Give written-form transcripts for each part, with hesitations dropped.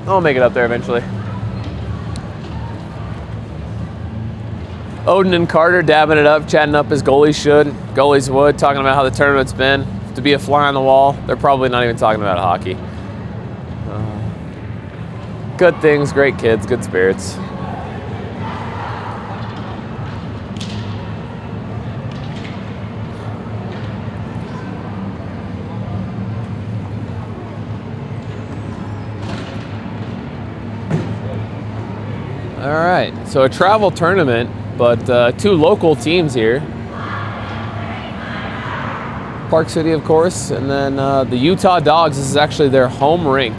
I'll make it up there eventually. Odin and Carter dabbing it up, chatting up as goalies should. Goalies would, talking about how the tournament's been. To be a fly on the wall, they're probably not even talking about hockey. Good things, great kids, good spirits. All right, so a travel tournament, but two local teams here. Park City, of course, and then the Utah Dawgs. This is actually their home rink,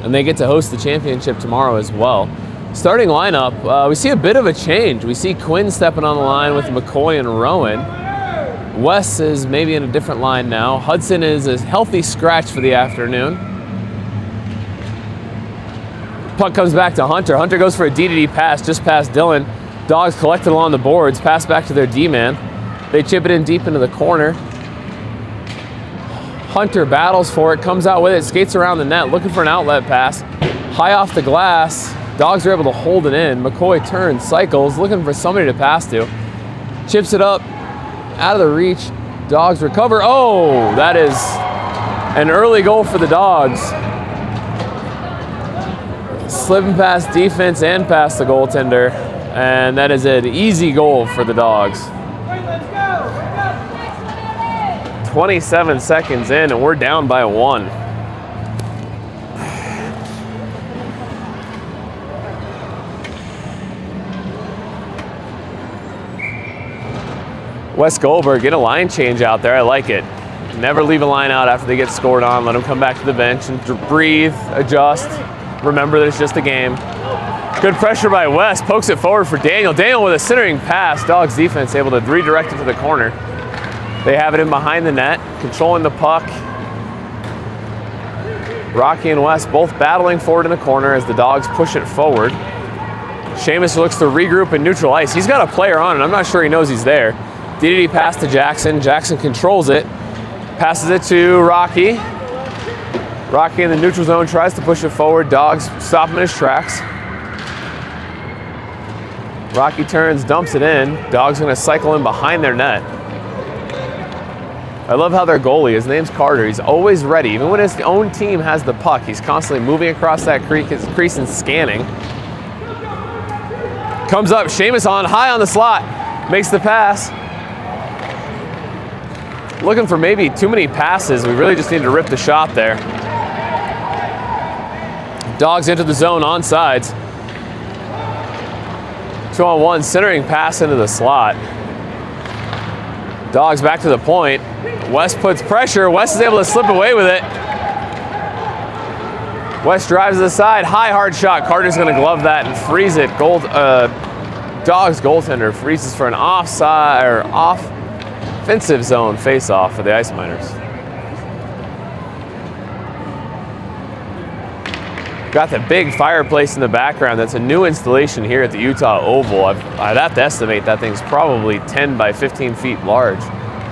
and they get to host the championship tomorrow as well. Starting lineup, we see a bit of a change. We see Quinn stepping on the line with McCoy and Rowan. Wes is maybe in a different line now. Hudson is a healthy scratch for the afternoon. Puck comes back to Hunter. Hunter goes for a D-to-D pass just past Dylan. Dawgs collected along the boards, pass back to their D-man. They chip it in deep into the corner. Hunter battles for it, comes out with it, skates around the net, looking for an outlet pass. High off the glass, Dawgs are able to hold it in. McCoy turns, cycles, looking for somebody to pass to. Chips it up, out of the reach. Dawgs recover. Oh, that is an early goal for the Dawgs. Slipping past defense and past the goaltender, and that is an easy goal for the Dawgs. 27 seconds in, and we're down by 1. Wes Goldberg, get a line change out there. I like it. Never leave a line out after they get scored on. Let them come back to the bench and breathe, adjust. Remember that it's just a game. Good pressure by Wes. Pokes it forward for Daniel. Daniel with a centering pass. Dawgs defense able to redirect it to the corner. They have it in behind the net, controlling the puck. Rocky and Wes both battling forward in the corner as the Dawgs push it forward. Seamus looks to regroup in neutral ice. He's got a player on, and I'm not sure he knows he's there. DDD pass to Jackson. Jackson controls it. Passes it to Rocky. Rocky in the neutral zone tries to push it forward. Dawgs stop him in his tracks. Rocky turns, dumps it in. Dawgs going to cycle in behind their net. I love how their goalie, his name's Carter, he's always ready. Even when his own team has the puck, he's constantly moving across that crease and scanning. Comes up, Seamus on, high on the slot, makes the pass. Looking for maybe too many passes. We really just need to rip the shot there. Dawgs into the zone on sides. 2-on-1, centering pass into the slot. Dawgs back to the point. Wes puts pressure. Wes is able to slip away with it. Wes drives to the side. High, hard shot. Carter's going to glove that and freeze it. Dawgs goaltender freezes for an offside or offensive zone face-off for the Ice Miners. Got the big fireplace in the background. That's a new installation here at the Utah Oval. I'd have to estimate that thing's probably 10 by 15 feet large.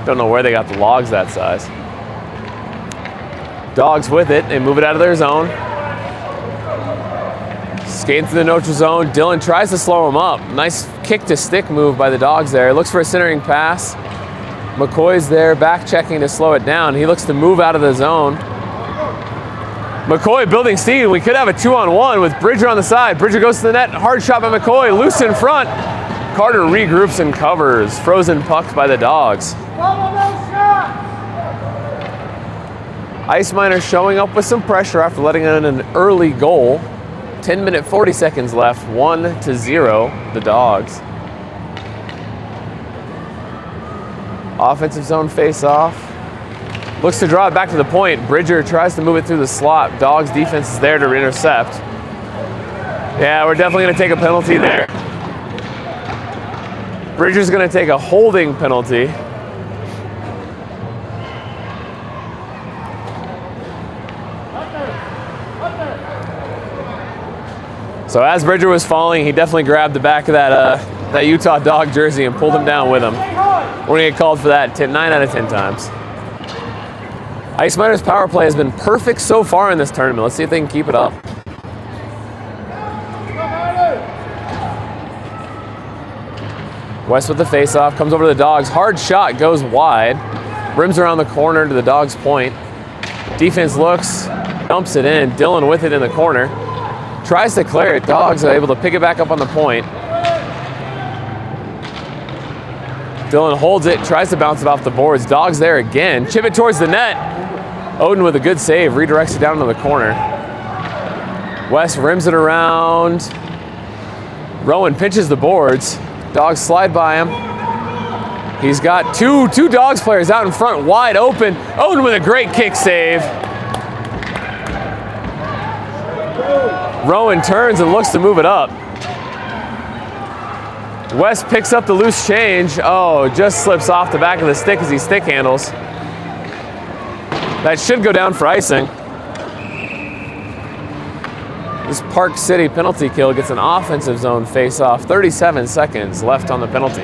Don't know where they got the logs that size. Dawgs with it. They move it out of their zone. Skating through the neutral zone. Dylan tries to slow him up. Nice kick to stick move by the Dawgs there. Looks for a centering pass. McCoy's there back checking to slow it down. He looks to move out of the zone. McCoy building speed. We could have a 2-on-1 with Bridger on the side. Bridger goes to the net. Hard shot by McCoy. Loose in front. Carter regroups and covers. Frozen pucked by the Dawgs. Ice Miners showing up with some pressure after letting in an early goal. 10 minute 40 seconds left. 1-0 the Dawgs. Offensive zone face off. Looks to draw it back to the point. Bridger tries to move it through the slot. Dawgs defense is there to intercept. Yeah, we're definitely going to take a penalty there. Bridger's going to take a holding penalty. So as Bridger was falling, he definitely grabbed the back of that Utah Dawg jersey and pulled him down with him. We're going to get called for that 9 out of 10 times. Ice Miners' power play has been perfect so far in this tournament. Let's see if they can keep it up. West with the face-off, comes over to the Dawgs. Hard shot, goes wide. Rims around the corner to the Dawgs' point. Defense looks, dumps it in. Dylan with it in the corner. Tries to clear it. Dawgs are able to pick it back up on the point. Dylan holds it, tries to bounce it off the boards. Dawgs there again. Chip it towards the net. Odin with a good save, redirects it down to the corner. West rims it around. Rowan pinches the boards. Dawgs slide by him. He's got two Dawgs players out in front, wide open. Odin with a great kick save. Rowan turns and looks to move it up. West picks up the loose change. Oh, just slips off the back of the stick as he stick handles. That should go down for icing. This Park City penalty kill gets an offensive zone face-off. 37 seconds left on the penalty.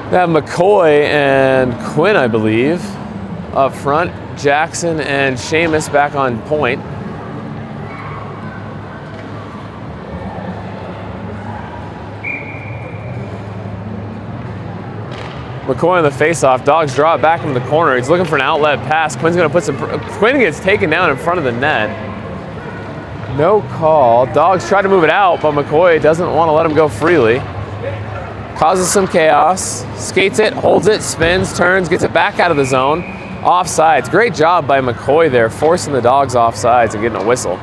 We have McCoy and Quinn, I believe, up front. Jackson and Seamus back on point. McCoy on the face-off. Dawgs draw it back into the corner. He's looking for an outlet pass. Quinn's going to put some... Quinn gets taken down in front of the net. No call. Dawgs try to move it out, but McCoy doesn't want to let him go freely. Causes some chaos. Skates it, holds it, spins, turns, gets it back out of the zone. Offsides. Great job by McCoy there, forcing the Dawgs offsides and getting a whistle.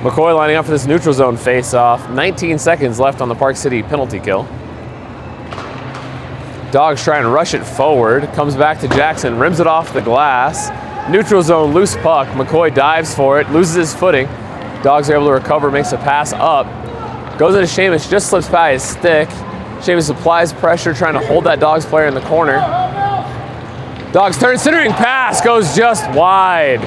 McCoy lining up for this neutral zone face-off. 19 seconds left on the Park City penalty kill. Dawgs trying to rush it forward. Comes back to Jackson, rims it off the glass. Neutral zone, loose puck. McCoy dives for it, loses his footing. Dawgs are able to recover, makes a pass up. Goes into Seamus, just slips by his stick. Seamus applies pressure, trying to hold that Dawgs player in the corner. Dawgs turns, centering pass, goes just wide.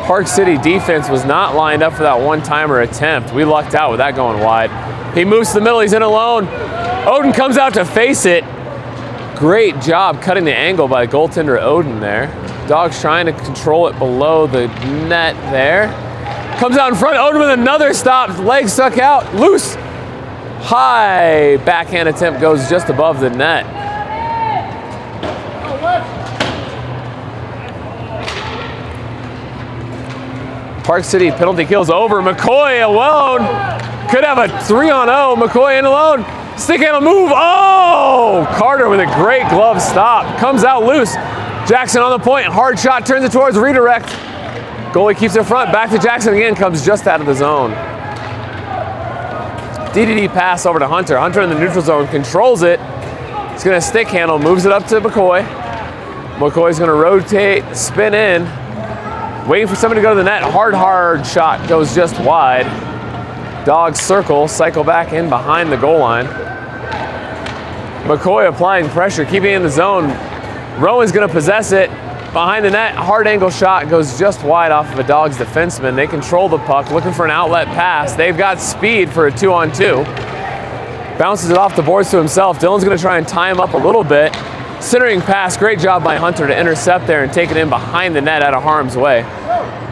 Park City defense was not lined up for that one-timer attempt. We lucked out with that going wide. He moves to the middle, he's in alone. Odin comes out to face it. Great job cutting the angle by goaltender Odin there. Dawgs trying to control it below the net there. Comes out in front, Odin with another stop, leg stuck out, loose. High backhand attempt goes just above the net. Park City penalty kills over. McCoy alone. Could have a 3-on-0. McCoy in alone. Stick handle move. Oh! Carter with a great glove stop. Comes out loose. Jackson on the point. Hard shot. Turns it towards redirect. Goalie keeps it front. Back to Jackson again. Comes just out of the zone. DDD pass over to Hunter. Hunter in the neutral zone. Controls it. He's going to stick handle. Moves it up to McCoy. McCoy's going to rotate. Spin in. Waiting for somebody to go to the net. Hard shot goes just wide. Dawgs circle, cycle back in behind the goal line. McCoy applying pressure, keeping it in the zone. Rowan's going to possess it. Behind the net, hard angle shot goes just wide off of a Dawgs defenseman. They control the puck, looking for an outlet pass. They've got speed for a 2-on-2. Bounces it off the boards to himself. Dylan's going to try and tie him up a little bit. Centering pass, great job by Hunter to intercept there and take it in behind the net out of harm's way.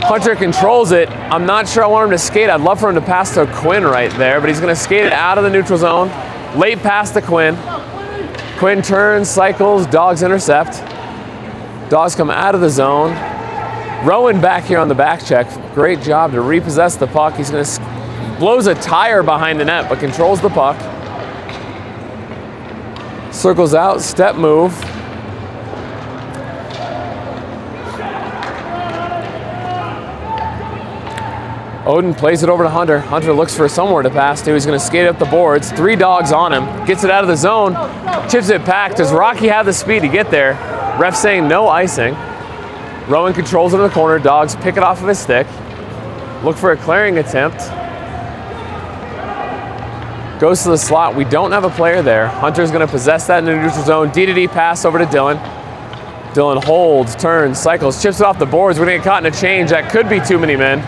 Hunter controls it. I'm not sure I want him to skate. I'd love for him to pass to Quinn right there, but he's going to skate it out of the neutral zone. Late pass to Quinn. Quinn turns, cycles, Dawgs intercept. Dawgs come out of the zone. Rowan back here on the back check. Great job to repossess the puck. He's going to blows a tire behind the net, but controls the puck. Circles out, step move. Odin plays it over to Hunter. Hunter looks for somewhere to pass to. He's going to skate up the boards. 3 Dawgs on him. Gets it out of the zone. Chips it back. Does Rocky have the speed to get there? Ref saying no icing. Rowan controls it in the corner. Dawgs pick it off of his stick. Look for a clearing attempt. Goes to the slot. We don't have a player there. Hunter's going to possess that in the neutral zone. D-to-D pass over to Dylan. Dylan holds, turns, cycles, chips it off the boards. We're going to get caught in a change. That could be too many men.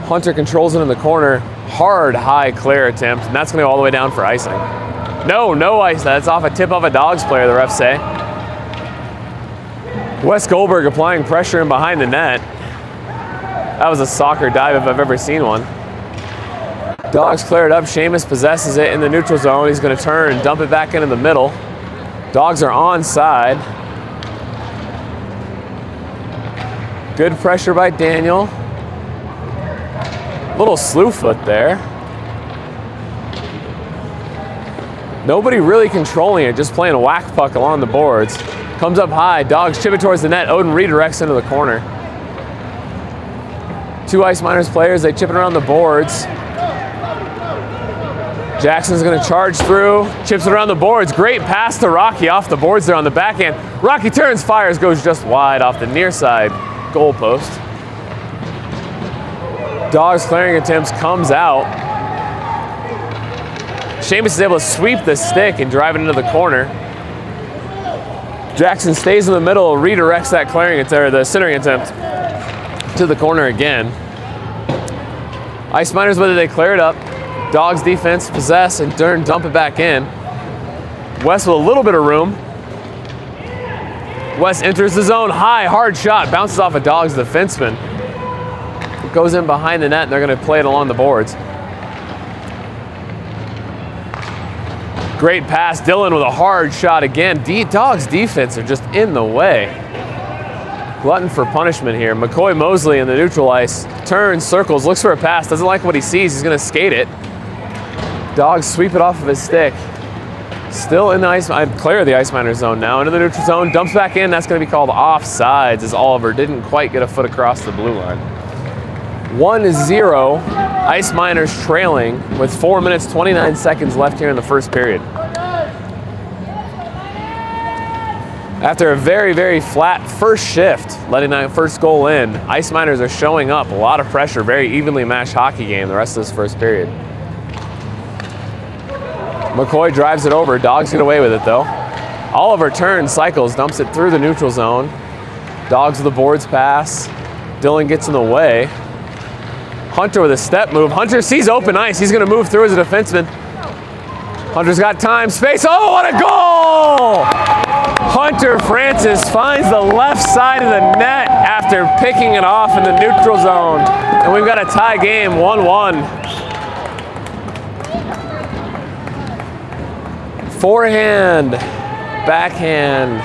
Hunter controls it in the corner. Hard, high clear attempt, and that's going to go all the way down for icing. No ice. That's off a tip of a Dawgs player, the refs say. Wes Goldberg applying pressure in behind the net. That was a soccer dive if I've ever seen one. Dawgs clear it up. Seamus possesses it in the neutral zone. He's going to turn and dump it back into the middle. Dawgs are onside. Good pressure by Daniel. Little slew foot there. Nobody really controlling it, just playing a whack puck along the boards. Comes up high, Dawgs chip it towards the net. Odin redirects into the corner. Two Ice Miners players, they chip it around the boards. Jackson's gonna charge through, chips it around the boards. Great pass to Rocky off the boards there on the backhand. Rocky turns, fires, goes just wide off the near side goal post. Dawgs clearing attempts, comes out. Seamus is able to sweep the stick and drive it into the corner. Jackson stays in the middle, redirects that clearing attempt, or the centering attempt to the corner again. Ice Miners, whether they clear it up. Dawgs defense, possess, and turn, dump it back in. Wes with a little bit of room. Wes enters the zone, high, hard shot, bounces off a Dawgs defenseman. It goes in behind the net, and they're going to play it along the boards. Great pass, Dylan with a hard shot again. Dawgs defense are just in the way. Glutton for punishment here. McCoy Mosley in the neutral ice. Turns, circles, looks for a pass, doesn't like what he sees, he's going to skate it. Dawgs sweep it off of his stick. Still in the ice, clear of the Ice Miners zone now. Into the neutral zone, dumps back in. That's going to be called offsides as Oliver didn't quite get a foot across the blue line. 1-0, Ice Miners trailing with 4 minutes, 29 seconds left here in the first period. After a very, very flat first shift, letting that first goal in, Ice Miners are showing up. A lot of pressure, very evenly matched hockey game the rest of this first period. McCoy drives it over. Dawgs get away with it, though. Oliver turns, cycles, dumps it through the neutral zone. Dawgs with the boards pass. Dylan gets in the way. Hunter with a step move. Hunter sees open ice. He's going to move through as a defenseman. Hunter's got time, space. Oh, what a goal! Hunter Francis finds the left side of the net after picking it off in the neutral zone. And we've got a tie game, 1-1. Forehand, backhand,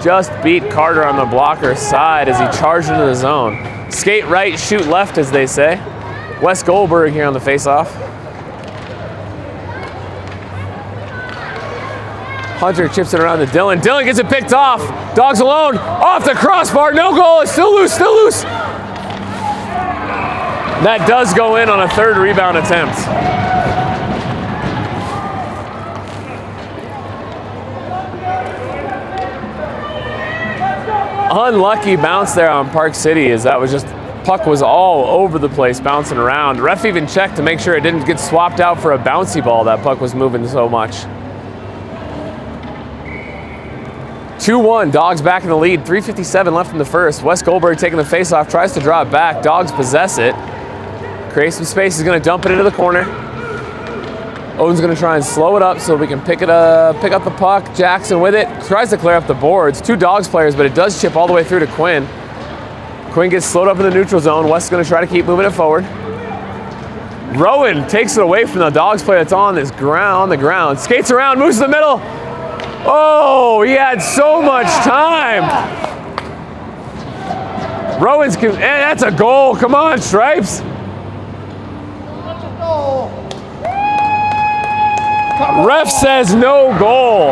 just beat Carter on the blocker side as he charged into the zone. Skate right, shoot left, as they say. Wes Goldberg here on the faceoff. Hunter chips it around to Dylan. Dylan gets it picked off. Dawgs alone, off the crossbar, no goal, it's still loose, still loose. That does go in on a third rebound attempt. Unlucky bounce there on Park City as that was just, puck was all over the place bouncing around. Ref even checked to make sure it didn't get swapped out for a bouncy ball. That puck was moving so much. 2-1, Dawgs back in the lead, 3:57 left in the first. Wes Goldberg taking the face-off, tries to draw it back. Dawgs possess it. Creates some space, he's gonna dump it into the corner. Odin's gonna try and slow it up so we can pick up the puck. Jackson with it, tries to clear up the boards. Two Dawgs players, but it does chip all the way through to Quinn. Quinn gets slowed up in the neutral zone. Wes is gonna try to keep moving it forward. Rowan takes it away from the Dawgs player that's on the ground. Skates around, moves to the middle. Oh, he had so much time. Rowan's, that's a goal. Come on, Stripes. Ref says no goal.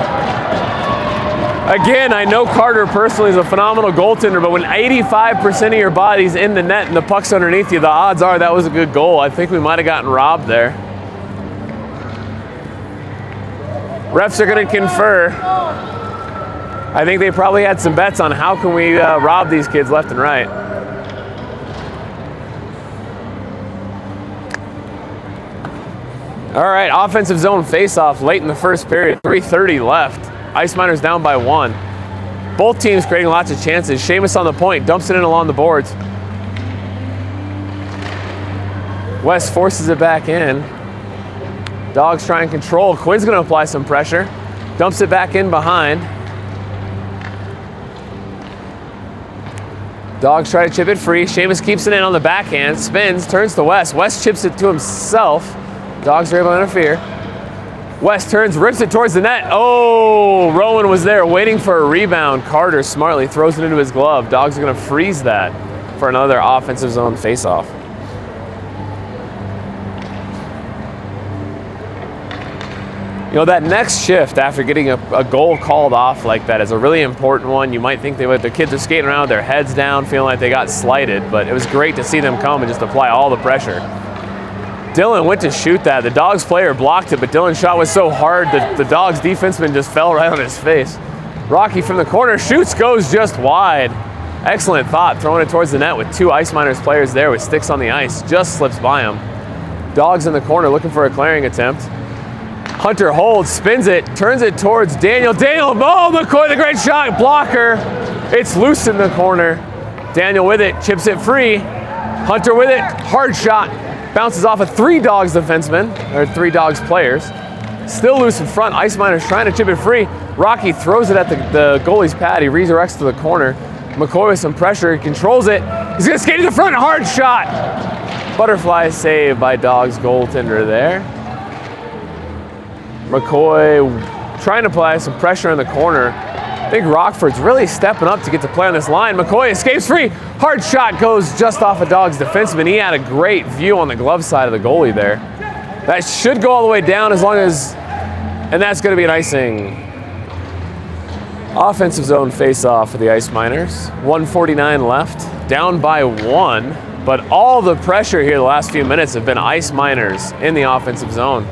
Again, I know Carter personally is a phenomenal goaltender, but when 85% of your body's in the net and the puck's underneath you, the odds are that was a good goal. I think we might have gotten robbed there. Refs are going to confer. I think they probably had some bets on how can we rob these kids left and right. All right, offensive zone face-off late in the first period, 3:30 left. Ice Miners down by 1. Both teams creating lots of chances. Seamus on the point, dumps it in along the boards. West forces it back in. Dawgs try and control. Quinn's going to apply some pressure. Dumps it back in behind. Dawgs try to chip it free. Seamus keeps it in on the backhand. Spins, turns to West. West chips it to himself. Dawgs are able to interfere. West turns, rips it towards the net. Oh, Rowan was there waiting for a rebound. Carter smartly throws it into his glove. Dawgs are going to freeze that for another offensive zone faceoff. You know, that next shift after getting a goal called off like that is a really important one. You might think the kids are skating around with their heads down, feeling like they got slighted, but it was great to see them come and just apply all the pressure. Dylan went to shoot that. The Dawgs player blocked it, but Dylan's shot was so hard that the Dawgs defenseman just fell right on his face. Rocky from the corner shoots, goes just wide. Excellent thought, throwing it towards the net with two Ice Miners players there with sticks on the ice. Just slips by him. Dawgs in the corner looking for a clearing attempt. Hunter holds, spins it, turns it towards Daniel. Daniel, oh, McCoy, the great shot, blocker. It's loose in the corner. Daniel with it, chips it free. Hunter with it, hard shot. Bounces off of three Dawgs defensemen, or three Dawgs players. Still loose in front, Ice Miners trying to chip it free. Rocky throws it at the goalie's pad. He redirects to the corner. McCoy with some pressure, he controls it. He's gonna skate to the front, hard shot. Butterfly save by Dawgs goaltender there. McCoy trying to apply some pressure in the corner. I think Rockford's really stepping up to get to play on this line. McCoy escapes free. Hard shot goes just off a Dawgs defenseman. He had a great view on the glove side of the goalie there. That should go all the way down as long as, and that's going to be an icing. Offensive zone face-off for the Ice Miners. 1:49 left, down by 1, but all the pressure here the last few minutes have been Ice Miners in the offensive zone.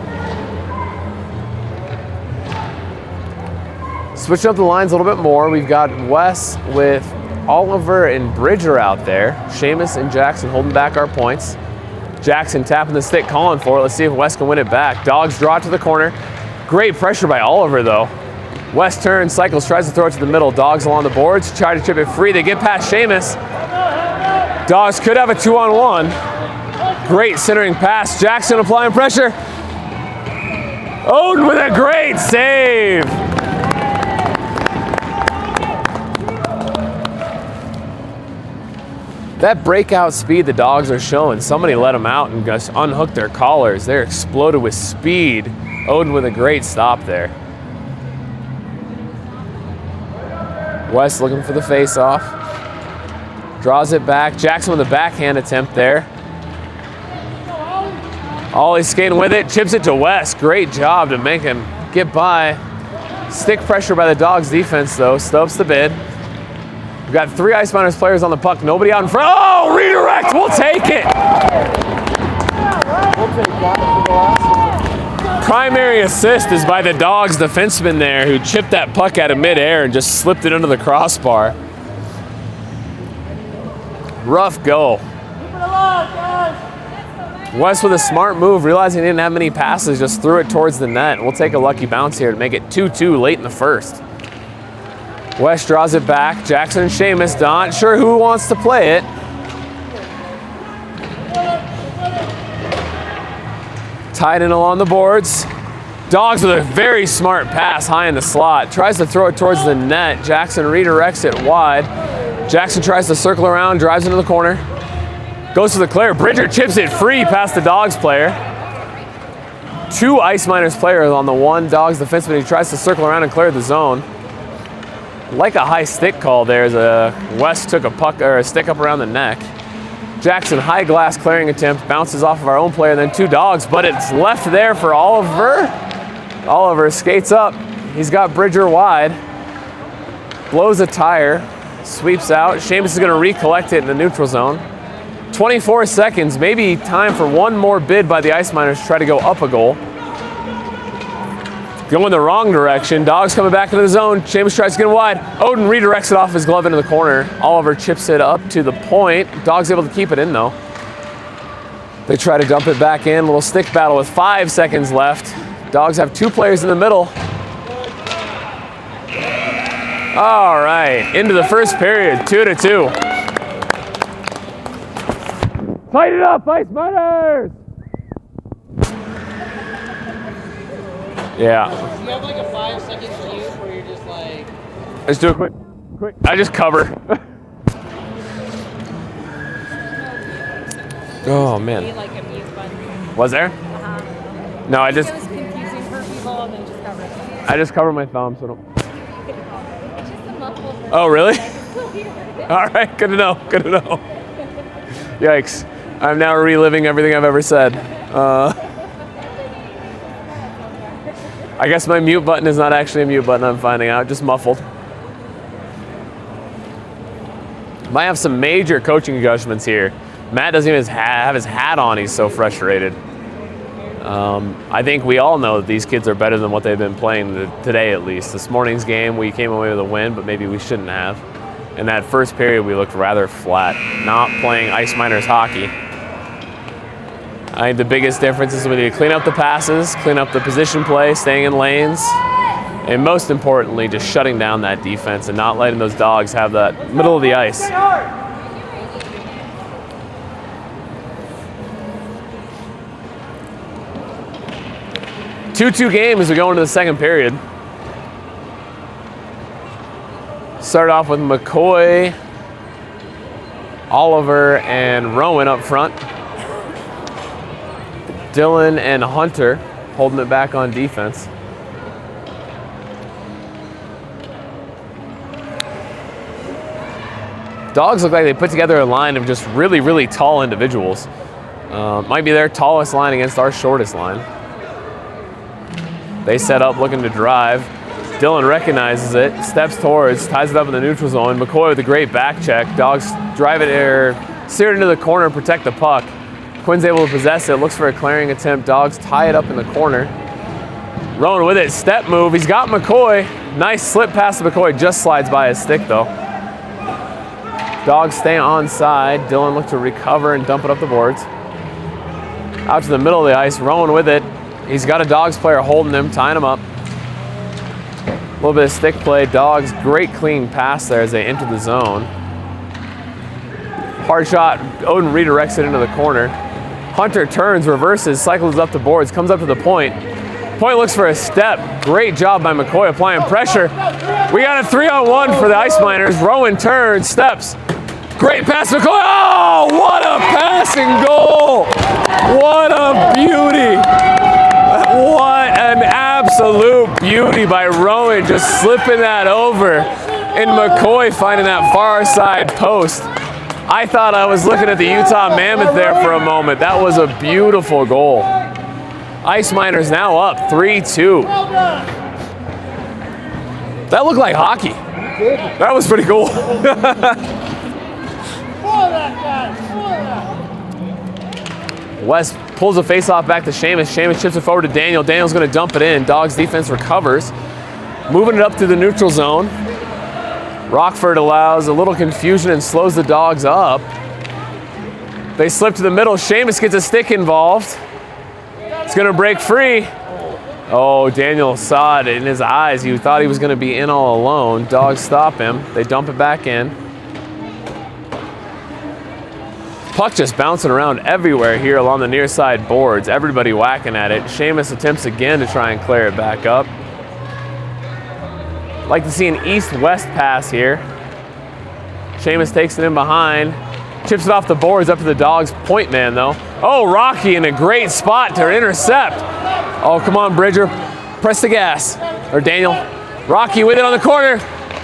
Switching up the lines a little bit more, we've got Wes with Oliver and Bridger out there. Seamus and Jackson holding back our points. Jackson tapping the stick, calling for it. Let's see if Wes can win it back. Dawgs draw it to the corner. Great pressure by Oliver, though. Wes turns, cycles, tries to throw it to the middle. Dawgs along the boards, try to chip it free. They get past Seamus. Dawgs could have a 2-on-1. Great centering pass. Jackson applying pressure. Odin with a great save. That breakout speed the Dawgs are showing, somebody let them out and just unhooked their collars. They're exploded with speed. Odin with a great stop there. West looking for the face-off. Draws it back. Jackson with a backhand attempt there. Ollie skating with it, chips it to West. Great job to make him get by. Stick pressure by the Dawgs defense, though. Stops the bid. We've got three Ice Miners players on the puck. Nobody out in front. Oh, redirect. We'll take it. Primary assist is by the Dawgs defenseman there who chipped that puck out of midair and just slipped it under the crossbar. Rough go. West with a smart move, realizing he didn't have many passes, just threw it towards the net. We'll take a lucky bounce here to make it 2-2 late in the first. West draws it back. Jackson and Seamus, not sure who wants to play it. Tied in along the boards. Dawgs with a very smart pass high in the slot. Tries to throw it towards the net. Jackson redirects it wide. Jackson tries to circle around, drives into the corner. Goes to the clear. Bridger chips it free past the Dawgs player. Two Ice Miners players on the one Dawgs defenseman. He tries to circle around and clear the zone. Like a high stick call there as West took a puck or a stick up around the neck. Jackson, high glass clearing attempt, bounces off of our own player, then two Dawgs, but it's left there for Oliver. Oliver skates up. He's got Bridger wide. Blows a tire, sweeps out. Seamus is going to recollect it in the neutral zone. 24 seconds, maybe time for one more bid by the Ice Miners to try to go up a goal. Going the wrong direction. Dawgs coming back into the zone. Seamus tries to get him wide. Odin redirects it off his glove into the corner. Oliver chips it up to the point. Dawgs able to keep it in, though. They try to dump it back in. Little stick battle with 5 seconds left. Dawgs have two players in the middle. All right, into the first period, 2-2. Fight it up, Ice Miners! Yeah. Do you have like a 5-second cue where you're just like... Let's do it quick. I just cover. Oh, man. Like a mute button. Was there? No, I just... It was confusing for people and then just cover it. I just cover my thumb, so don't... It's just a muffled version. Oh, really? I can still hear it. All right, good to know, good to know. Yikes. I'm now reliving everything I've ever said. I guess my mute button is not actually a mute button, I'm finding out, just muffled. Might have some major coaching adjustments here. Matt doesn't even have his hat on, he's so frustrated. I think we all know that these kids are better than what they've been playing today, at least. This morning's game, we came away with a win, but maybe we shouldn't have. In that first period, we looked rather flat, not playing Ice Miners hockey. I think the biggest difference is we need to clean up the passes, clean up the position play, staying in lanes, and most importantly, just shutting down that defense and not letting those dogs have that middle of the ice. 2-2 game as we go into the second period. Start off with McCoy, Oliver, and Rowan up front. Dylan and Hunter holding it back on defense. Dogs look like they put together a line of just really, really tall individuals. Might be their tallest line against our shortest line. They set up looking to drive. Dylan recognizes it, steps towards, ties it up in the neutral zone. McCoy with a great back check. Dogs drive it there, steer it into the corner and protect the puck. Quinn's able to possess it, looks for a clearing attempt. Dogs tie it up in the corner. Rowan with it, step move. He's got McCoy. Nice slip pass to McCoy, just slides by his stick though. Dogs stay onside. Dylan looks to recover and dump it up the boards. Out to the middle of the ice, Rowan with it. He's got a Dogs player holding him, tying him up. A little bit of stick play. Dogs, great clean pass there as they enter the zone. Hard shot, Odin redirects it into the corner. Hunter turns, reverses, cycles up the boards, comes up to the point. Point looks for a step. Great job by McCoy applying pressure. We got a 3-on-1 for the Ice Miners. Rowan turns, steps. Great pass, McCoy. Oh, what a passing goal. What a beauty. What an absolute beauty by Rowan, just slipping that over. And McCoy finding that far side post. I thought I was looking at the Utah Mammoth there for a moment. That was a beautiful goal. Ice Miners now up 3-2. That looked like hockey. That was pretty cool. West pulls a face-off back to Seamus. Seamus chips it forward to Daniel. Daniel's going to dump it in. Dogs defense recovers. Moving it up to the neutral zone. Rockford allows a little confusion and slows the Dogs up. They slip to the middle. Seamus gets a stick involved. It's going to break free. Oh, Daniel saw it in his eyes. He thought he was going to be in all alone. Dogs stop him. They dump it back in. Puck just bouncing around everywhere here along the near side boards. Everybody whacking at it. Seamus attempts again to try and clear it back up. Like to see an east-west pass here. Seamus takes it in behind. Chips it off the boards up to the Dogs' point man, though. Oh, Rocky in a great spot to intercept. Oh, come on, Bridger. Press the gas. Or Daniel. Rocky with it on the corner.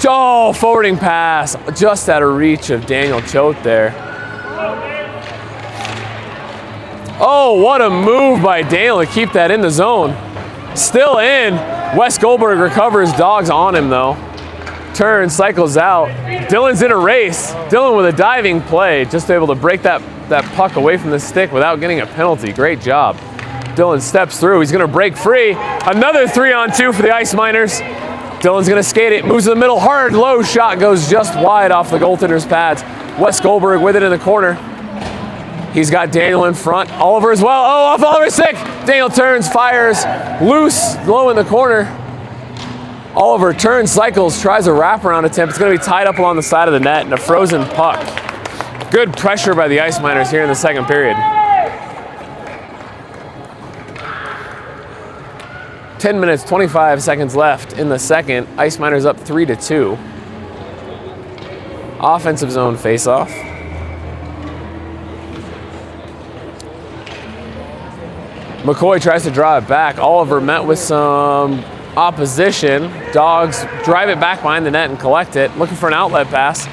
Oh, forwarding pass. Just out of reach of Daniel Choate there. Oh, what a move by Daniel to keep that in the zone. Still in. Wes Goldberg recovers. Dogs on him, though. Turns, cycles out. Dylan's in a race. Dylan with a diving play, just able to break that puck away from the stick without getting a penalty. Great job. Dylan steps through. He's going to break free. Another 3-on-2 for the Ice Miners. Dylan's going to skate it. Moves to the middle. Hard, low shot goes just wide off the goaltender's pads. Wes Goldberg with it in the corner. He's got Daniel in front. Oliver as well. Oh, off Oliver's stick. Daniel turns, fires. Loose, low in the corner. Oliver turns, cycles, tries a wraparound attempt. It's going to be tied up along the side of the net and a frozen puck. Good pressure by the Ice Miners here in the second period. 10 minutes, 25 seconds left in the second. Ice Miners up 3-2. Offensive zone face-off. McCoy tries to draw it back. Oliver met with some opposition. Dawgs drive it back behind the net and collect it. Looking for an outlet pass.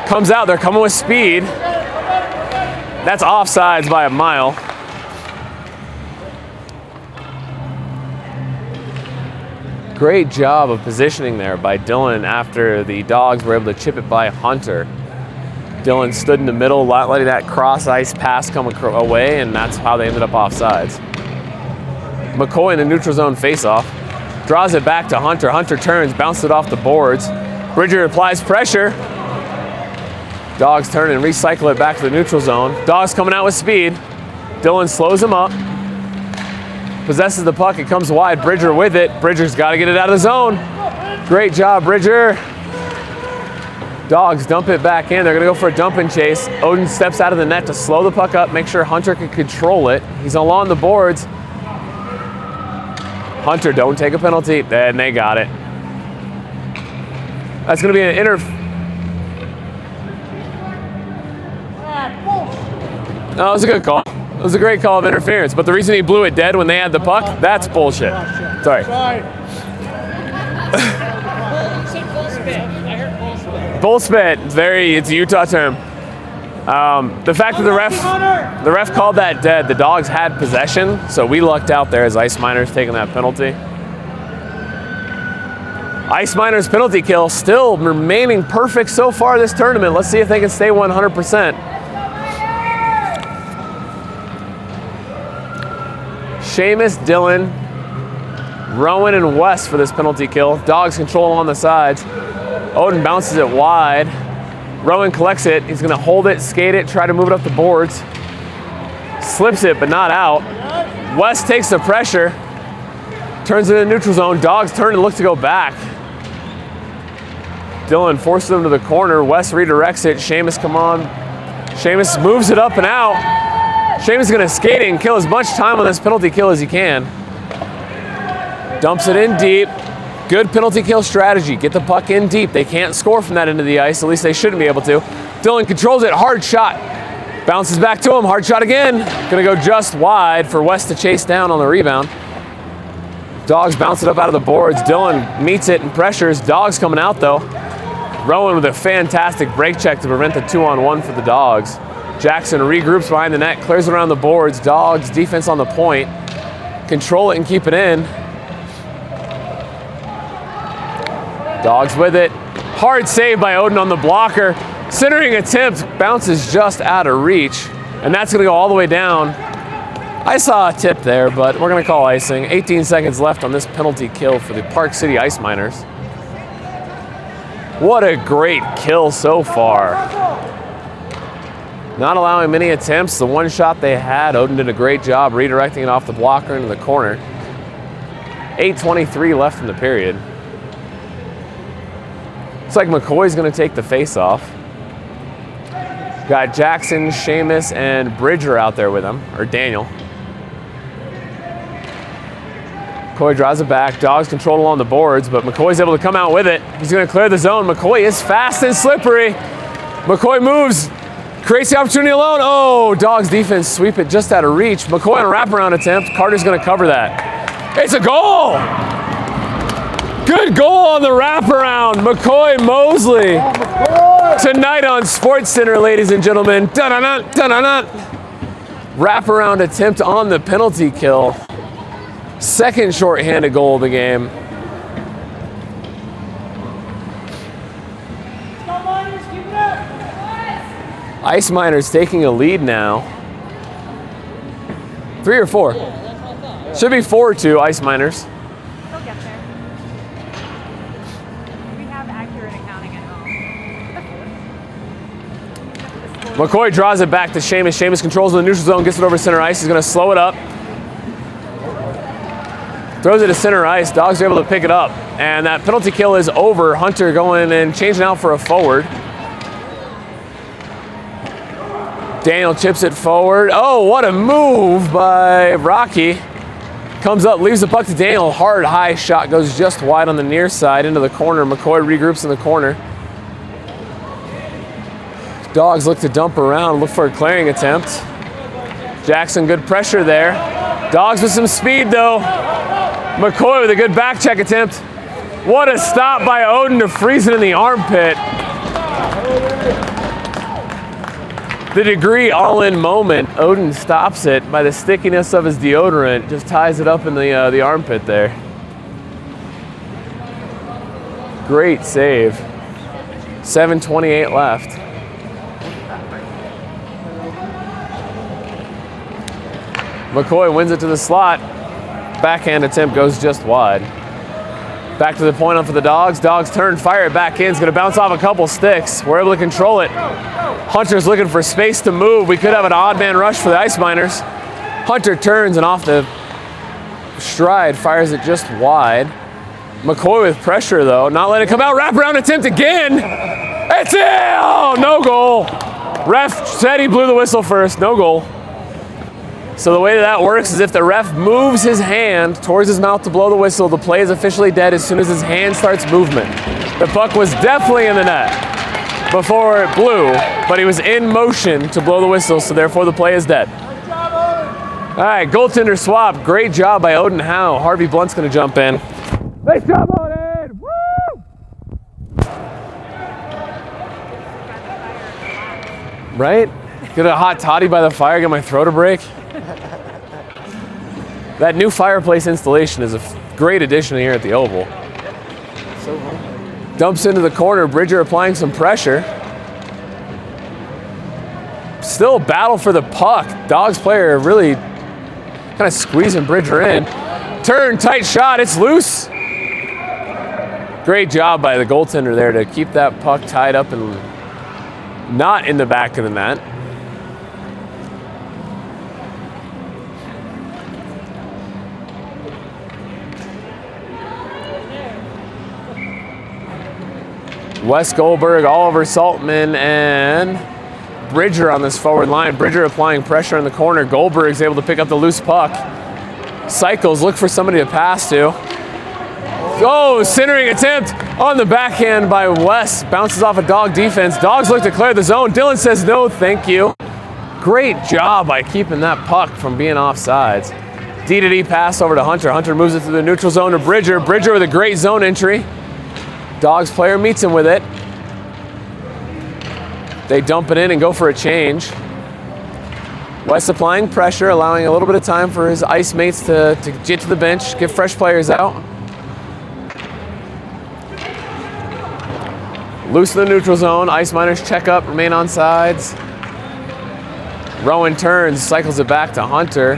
Comes out, they're coming with speed. That's offsides by a mile. Great job of positioning there by Dylan after the Dawgs were able to chip it by Hunter. Dylan stood in the middle, not letting that cross ice pass come away, and that's how they ended up offsides. McCoy in the neutral zone faceoff. Draws it back to Hunter. Hunter turns, bounces it off the boards. Bridger applies pressure. Dawgs turn and recycle it back to the neutral zone. Dawgs coming out with speed. Dylan slows him up. Possesses the puck, it comes wide. Bridger with it. Bridger's got to get it out of the zone. Great job, Bridger. Dawgs dump it back in. They're going to go for a dump and chase. Odin steps out of the net to slow the puck up, make sure Hunter can control it. He's along the boards. Hunter, don't take a penalty. And they got it. That's going to be an No, it was a good call. It was a great call of interference, but the reason he blew it dead when they had the puck, that's bullshit. Sorry. Bull spit, it's a Utah term. The fact that the ref called that dead, the Dawgs had possession, so we lucked out there as Ice Miners taking that penalty. Ice Miners penalty kill still remaining perfect so far this tournament. Let's see if they can stay 100%. Seamus, Dylan, Rowan, and West for this penalty kill. Dawgs control on the sides. Odin bounces it wide. Rowan collects it. He's going to hold it, skate it, try to move it up the boards. Slips it, but not out. West takes the pressure. Turns it in the neutral zone. Dawgs turn and look to go back. Dylan forces him to the corner. West redirects it. Seamus, come on. Seamus moves it up and out. Seamus is going to skate it and kill as much time on this penalty kill as he can. Dumps it in deep. Good penalty kill strategy. Get the puck in deep. They can't score from that end of the ice. At least they shouldn't be able to. Dylan controls it. Hard shot. Bounces back to him. Hard shot again. Going to go just wide for West to chase down on the rebound. Dawgs bounce it up out of the boards. Dylan meets it and pressures. Dawgs coming out though. Rowan with a fantastic break check to prevent the 2-on-1 for the Dawgs. Jackson regroups behind the net, clears it around the boards. Dawgs defense on the point. Control it and keep it in. Dawgs with it. Hard save by Odin on the blocker. Centering attempt bounces just out of reach. And that's going to go all the way down. I saw a tip there, but we're going to call icing. 18 seconds left on this penalty kill for the Park City Ice Miners. What a great kill so far. Not allowing many attempts. The one shot they had, Odin did a great job redirecting it off the blocker into the corner. 8:23 left in the period. Looks like McCoy's going to take the face-off. Got Jackson, Seamus, and Bridger out there with him, or Daniel. McCoy draws it back. Dawgs control along the boards, but McCoy's able to come out with it. He's going to clear the zone. McCoy is fast and slippery. McCoy moves. Creates the opportunity alone. Oh, Dawgs defense sweep it just out of reach. McCoy on a wraparound attempt. Carter's going to cover that. It's a goal! Good goal on the wraparound. McCoy Mosley. Tonight on SportsCenter, ladies and gentlemen. Dun-dun-dun, dun-dun-dun. Wraparound attempt on the penalty kill. Second shorthanded goal of the game. Ice Miners taking a lead now. 3 or 4? Should be 4-2 Ice Miners. They'll get there. We have accurate accounting at home. McCoy draws it back to Seamus. Seamus controls the neutral zone, gets it over center ice. He's going to slow it up. Throws it to center ice. Dawgs are able to pick it up. And that penalty kill is over. Hunter going and changing out for a forward. Daniel chips it forward. Oh, what a move by Rocky. Comes up, leaves the puck to Daniel. Hard, high shot goes just wide on the near side into the corner. McCoy regroups in the corner. Dawgs look to dump around, look for a clearing attempt. Jackson, good pressure there. Dawgs with some speed though. McCoy with a good back check attempt. What a stop by Odin to freeze it in the armpit. The degree all-in moment, Odin stops it by the stickiness of his deodorant, just ties it up in the armpit there. Great save. 7:28 left. McCoy wins it to the slot. Backhand attempt goes just wide. Back to the point on for the Dawgs. Dawgs turn, fire it back in. It's going to bounce off a couple sticks. We're able to control it. Hunter's looking for space to move. We could have an odd man rush for the Ice Miners. Hunter turns and off the stride, fires it just wide. McCoy with pressure though, not letting it come out. Wraparound attempt again. It's in! Oh, no goal. Ref said he blew the whistle first. No goal. So the way that works is if the ref moves his hand towards his mouth to blow the whistle, the play is officially dead as soon as his hand starts movement. The puck was definitely in the net before it blew, but he was in motion to blow the whistle, so therefore the play is dead. All right, goaltender swap. Great job by Odin Howe. Harvey Blunt's going to jump in. Nice job, Odin! Woo! Right? Get a hot toddy by the fire, get my throat a break. That new fireplace installation is a great addition here at the Oval. So homely. Dumps into the corner, Bridger applying some pressure. Still a battle for the puck. Dawgs player really kind of squeezing Bridger in. Turn, tight shot, it's loose. Great job by the goaltender there to keep that puck tied up and not in the back of the net. Wes Goldberg, Oliver Saltman, and Bridger on this forward line. Bridger applying pressure in the corner. Goldberg's able to pick up the loose puck. Cycles, look for somebody to pass to. Oh, centering attempt on the backhand by Wes. Bounces off a Dawg defense. Dawgs look to clear the zone. Dylan says no, thank you. Great job by keeping that puck from being offsides. D-to-D pass over to Hunter. Hunter moves it to the neutral zone to Bridger. Bridger with a great zone entry. Dawgs player meets him with it. They dump it in and go for a change. Wes applying pressure, allowing a little bit of time for his ice mates to get to the bench, get fresh players out. Loose in the neutral zone. Ice Miners check up, remain on sides. Rowan turns, cycles it back to Hunter.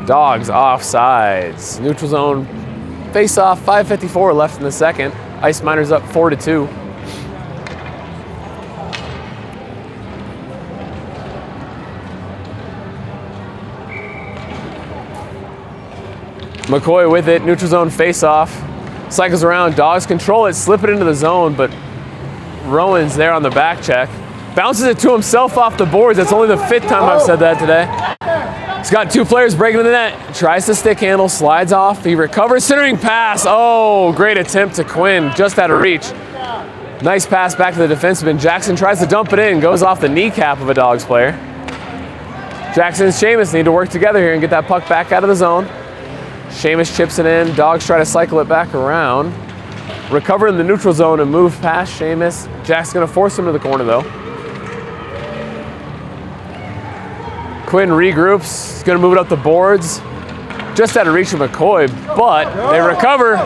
Dawgs off sides. Neutral zone face off, 5:54 left in the second. Ice Miners up 4-2. McCoy with it, neutral zone face off. Cycles around, Dawgs control it, slip it into the zone, but Rowan's there on the back check. Bounces it to himself off the boards. That's only the 5th time I've said that today. He's got 2 players breaking in the net. Tries to stick handle, slides off. He recovers, centering pass. Oh, great attempt to Quinn, just out of reach. Nice pass back to the defenseman. Jackson tries to dump it in, goes off the kneecap of a Dawgs player. Jackson and Seamus need to work together here and get that puck back out of the zone. Seamus chips it in. Dawgs try to cycle it back around. Recover in the neutral zone and move past Seamus. Jack's gonna force him to the corner though. Quinn regroups. He's gonna move it up the boards. Just out of reach of McCoy, but they recover.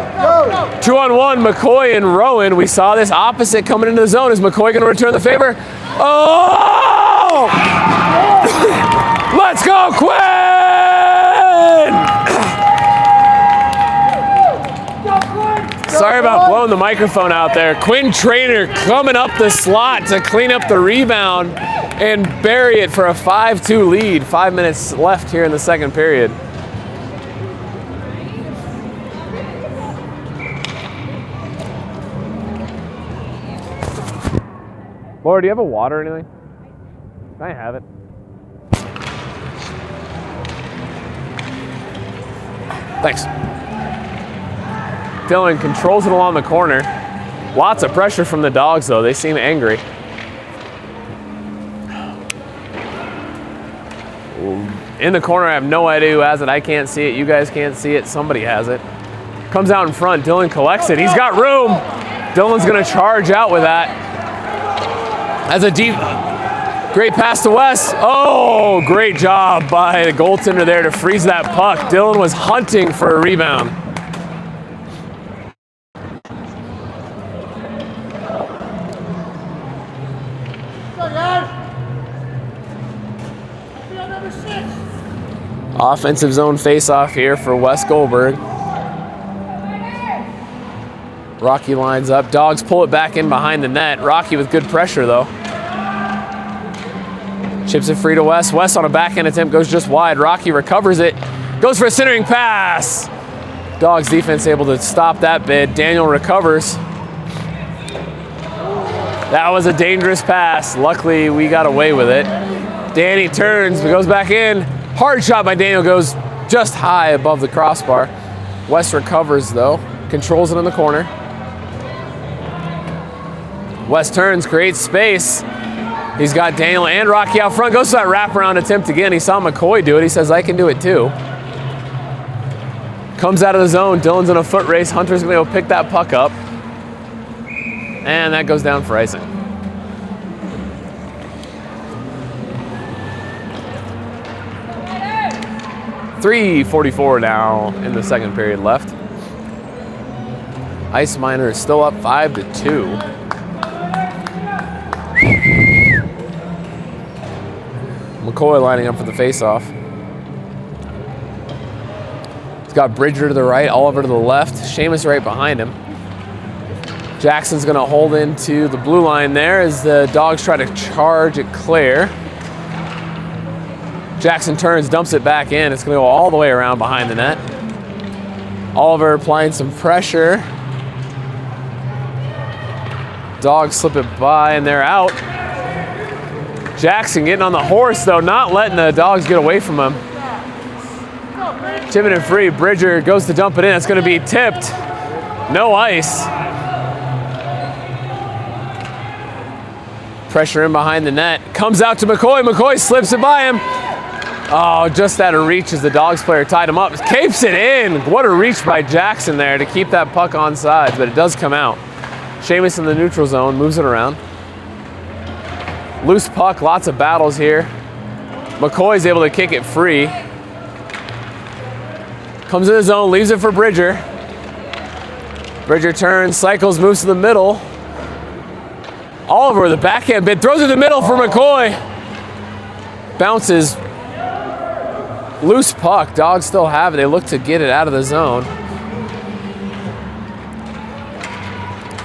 2-on-1, McCoy and Rowan. We saw this opposite coming into the zone. Is McCoy gonna return the favor? Oh! Let's go, Quinn! Sorry about blowing the microphone out there. Quinn Trainer coming up the slot to clean up the rebound and bury it for a 5-2 lead. 5 minutes left here in the second period. Laura, do you have a water or anything? Can I have it? Thanks. Dylan controls it along the corner. Lots of pressure from the Dogs, though. They seem angry. In the corner, I have no idea who has it. I can't see it. You guys can't see it. Somebody has it. Comes out in front. Dylan collects it. He's got room. Dylan's going to charge out with that. As a deep, great pass to Wes. Oh, great job by the goaltender there to freeze that puck. Dylan was hunting for a rebound. Offensive zone face-off here for Wes Goldberg. Rocky lines up. Dogs pull it back in behind the net. Rocky with good pressure, though. Chips it free to Wes. Wes on a backhand attempt goes just wide. Rocky recovers it. Goes for a centering pass. Dogs defense able to stop that bid. Daniel recovers. That was a dangerous pass. Luckily, we got away with it. Danny turns, but goes back in. Hard shot by Daniel, goes just high above the crossbar. Wes recovers, though. Controls it in the corner. Wes turns, creates space. He's got Daniel and Rocky out front. Goes to that wraparound attempt again. He saw McCoy do it. He says, I can do it too. Comes out of the zone. Dylan's in a foot race. Hunter's going to go pick that puck up. And that goes down for icing. .344 now in the second period left. Ice Miner is still up 5-2. McCoy lining up for the faceoff. He's got Bridger to the right, Oliver to the left, Seamus right behind him. Jackson's going to hold into the blue line there as the Dogs try to charge it clear. Jackson turns, dumps it back in. It's going to go all the way around behind the net. Oliver applying some pressure. Dogs slip it by, and they're out. Jackson getting on the horse, though, not letting the Dogs get away from him. Chipping it free. Bridger goes to dump it in. It's going to be tipped. No ice. Pressure in behind the net. Comes out to McCoy. McCoy slips it by him. Oh, just out of reach as the Dogs player tied him up. Capes it in. What a reach by Jackson there to keep that puck on sides, but it does come out. Seamus in the neutral zone, moves it around. Loose puck, lots of battles here. McCoy's able to kick it free. Comes in the zone, leaves it for Bridger. Bridger turns, cycles, moves to the middle. Oliver with a backhand bid, throws it in the middle for McCoy. Bounces. Loose puck, Dogs still have it. They look to get it out of the zone.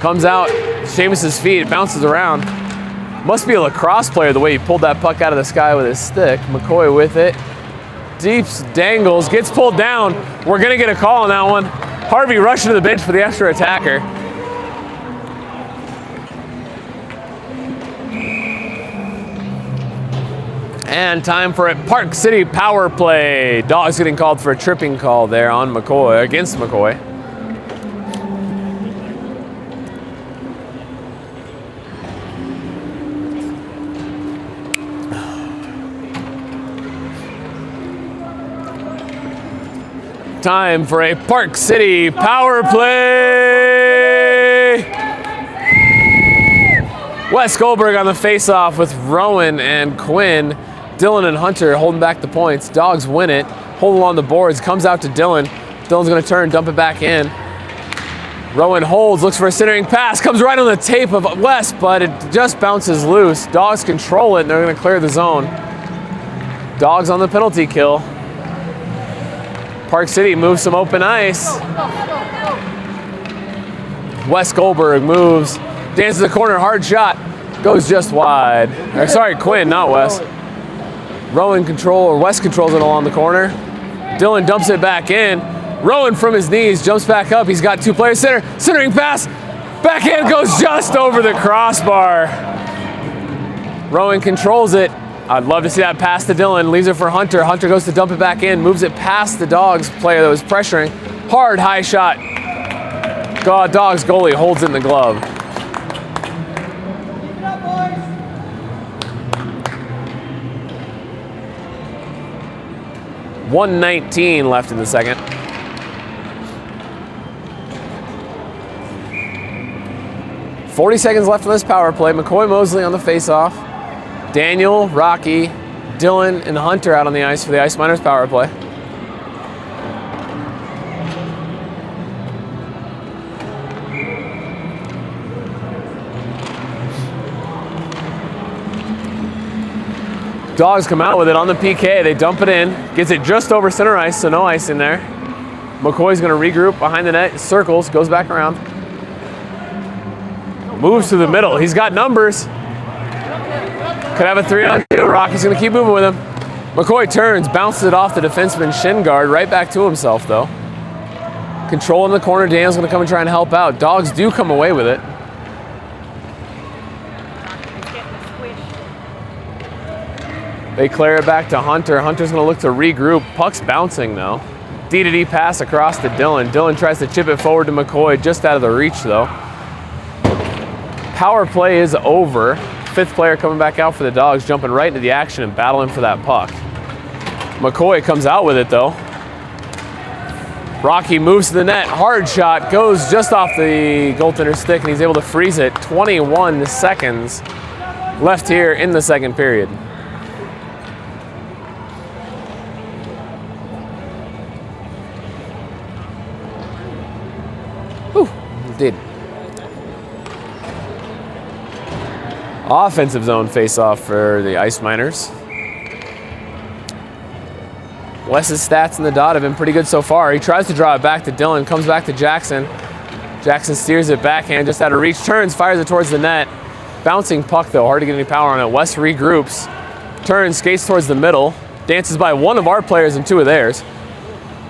Comes out, Seamus' feet, it bounces around. Must be a lacrosse player the way he pulled that puck out of the sky with his stick. McCoy with it. Deeps, dangles, gets pulled down. We're gonna get a call on that one. Harvey rushing to the bench for the extra attacker. And time for a Park City power play. Dogs getting called for a tripping call there on McCoy, against McCoy. Time for a Park City power play. Wes Goldberg on the faceoff with Rowan and Quinn. Dylan and Hunter holding back the points. Dogs win it. Hold along the boards. Comes out to Dylan. Dylan's going to turn, dump it back in. Rowan holds, looks for a centering pass. Comes right on the tape of Wes, but it just bounces loose. Dogs control it, and they're going to clear the zone. Dogs on the penalty kill. Park City moves some open ice. Wes Goldberg moves, dances the corner, hard shot, goes just wide. Or, sorry, Quinn, not Wes. Rowan Wes controls it along the corner. Dylan dumps it back in. Rowan from his knees jumps back up. He's got two players centering pass. Backhand goes just over the crossbar. Rowan controls it. I'd love to see that pass to Dylan. Leaves it for Hunter. Hunter goes to dump it back in. Moves it past the Dawgs player that was pressuring. Hard, high shot. Dawgs goalie holds it in the glove. Keep it up, boys. 1:19 left in the second. $40 left in this power play. McCoy Mosley on the faceoff. Daniel, Rocky, Dylan, and Hunter out on the ice for the Ice Miners power play. Dawgs come out with it on the PK. They dump it in. Gets it just over center ice, so no ice in there. McCoy's going to regroup behind the net. Circles, goes back around. Moves to the middle. He's got numbers. Could have a 3-on-2. Rocky's going to keep moving with him. McCoy turns, bounces it off the defenseman's shin guard, right back to himself, though. Control in the corner. Daniel's going to come and try and help out. Dawgs do come away with it. They clear it back to Hunter. Hunter's going to look to regroup. Puck's bouncing, though. D-to-D pass across to Dylan. Dylan tries to chip it forward to McCoy, just out of the reach, though. Power play is over. Fifth player coming back out for the Dawgs, jumping right into the action and battling for that puck. McCoy comes out with it, though. Rocky moves to the net. Hard shot. Goes just off the goaltender's stick, and he's able to freeze it. 21 seconds left here in the second period. Whew, did. Offensive zone face-off for the Ice Miners. Wes's stats in the dot have been pretty good so far. He tries to draw it back to Dylan, comes back to Jackson. Jackson steers it backhand, just out of reach, turns, fires it towards the net. Bouncing puck, though, hard to get any power on it. Wes regroups, turns, skates towards the middle, dances by one of our players and two of theirs.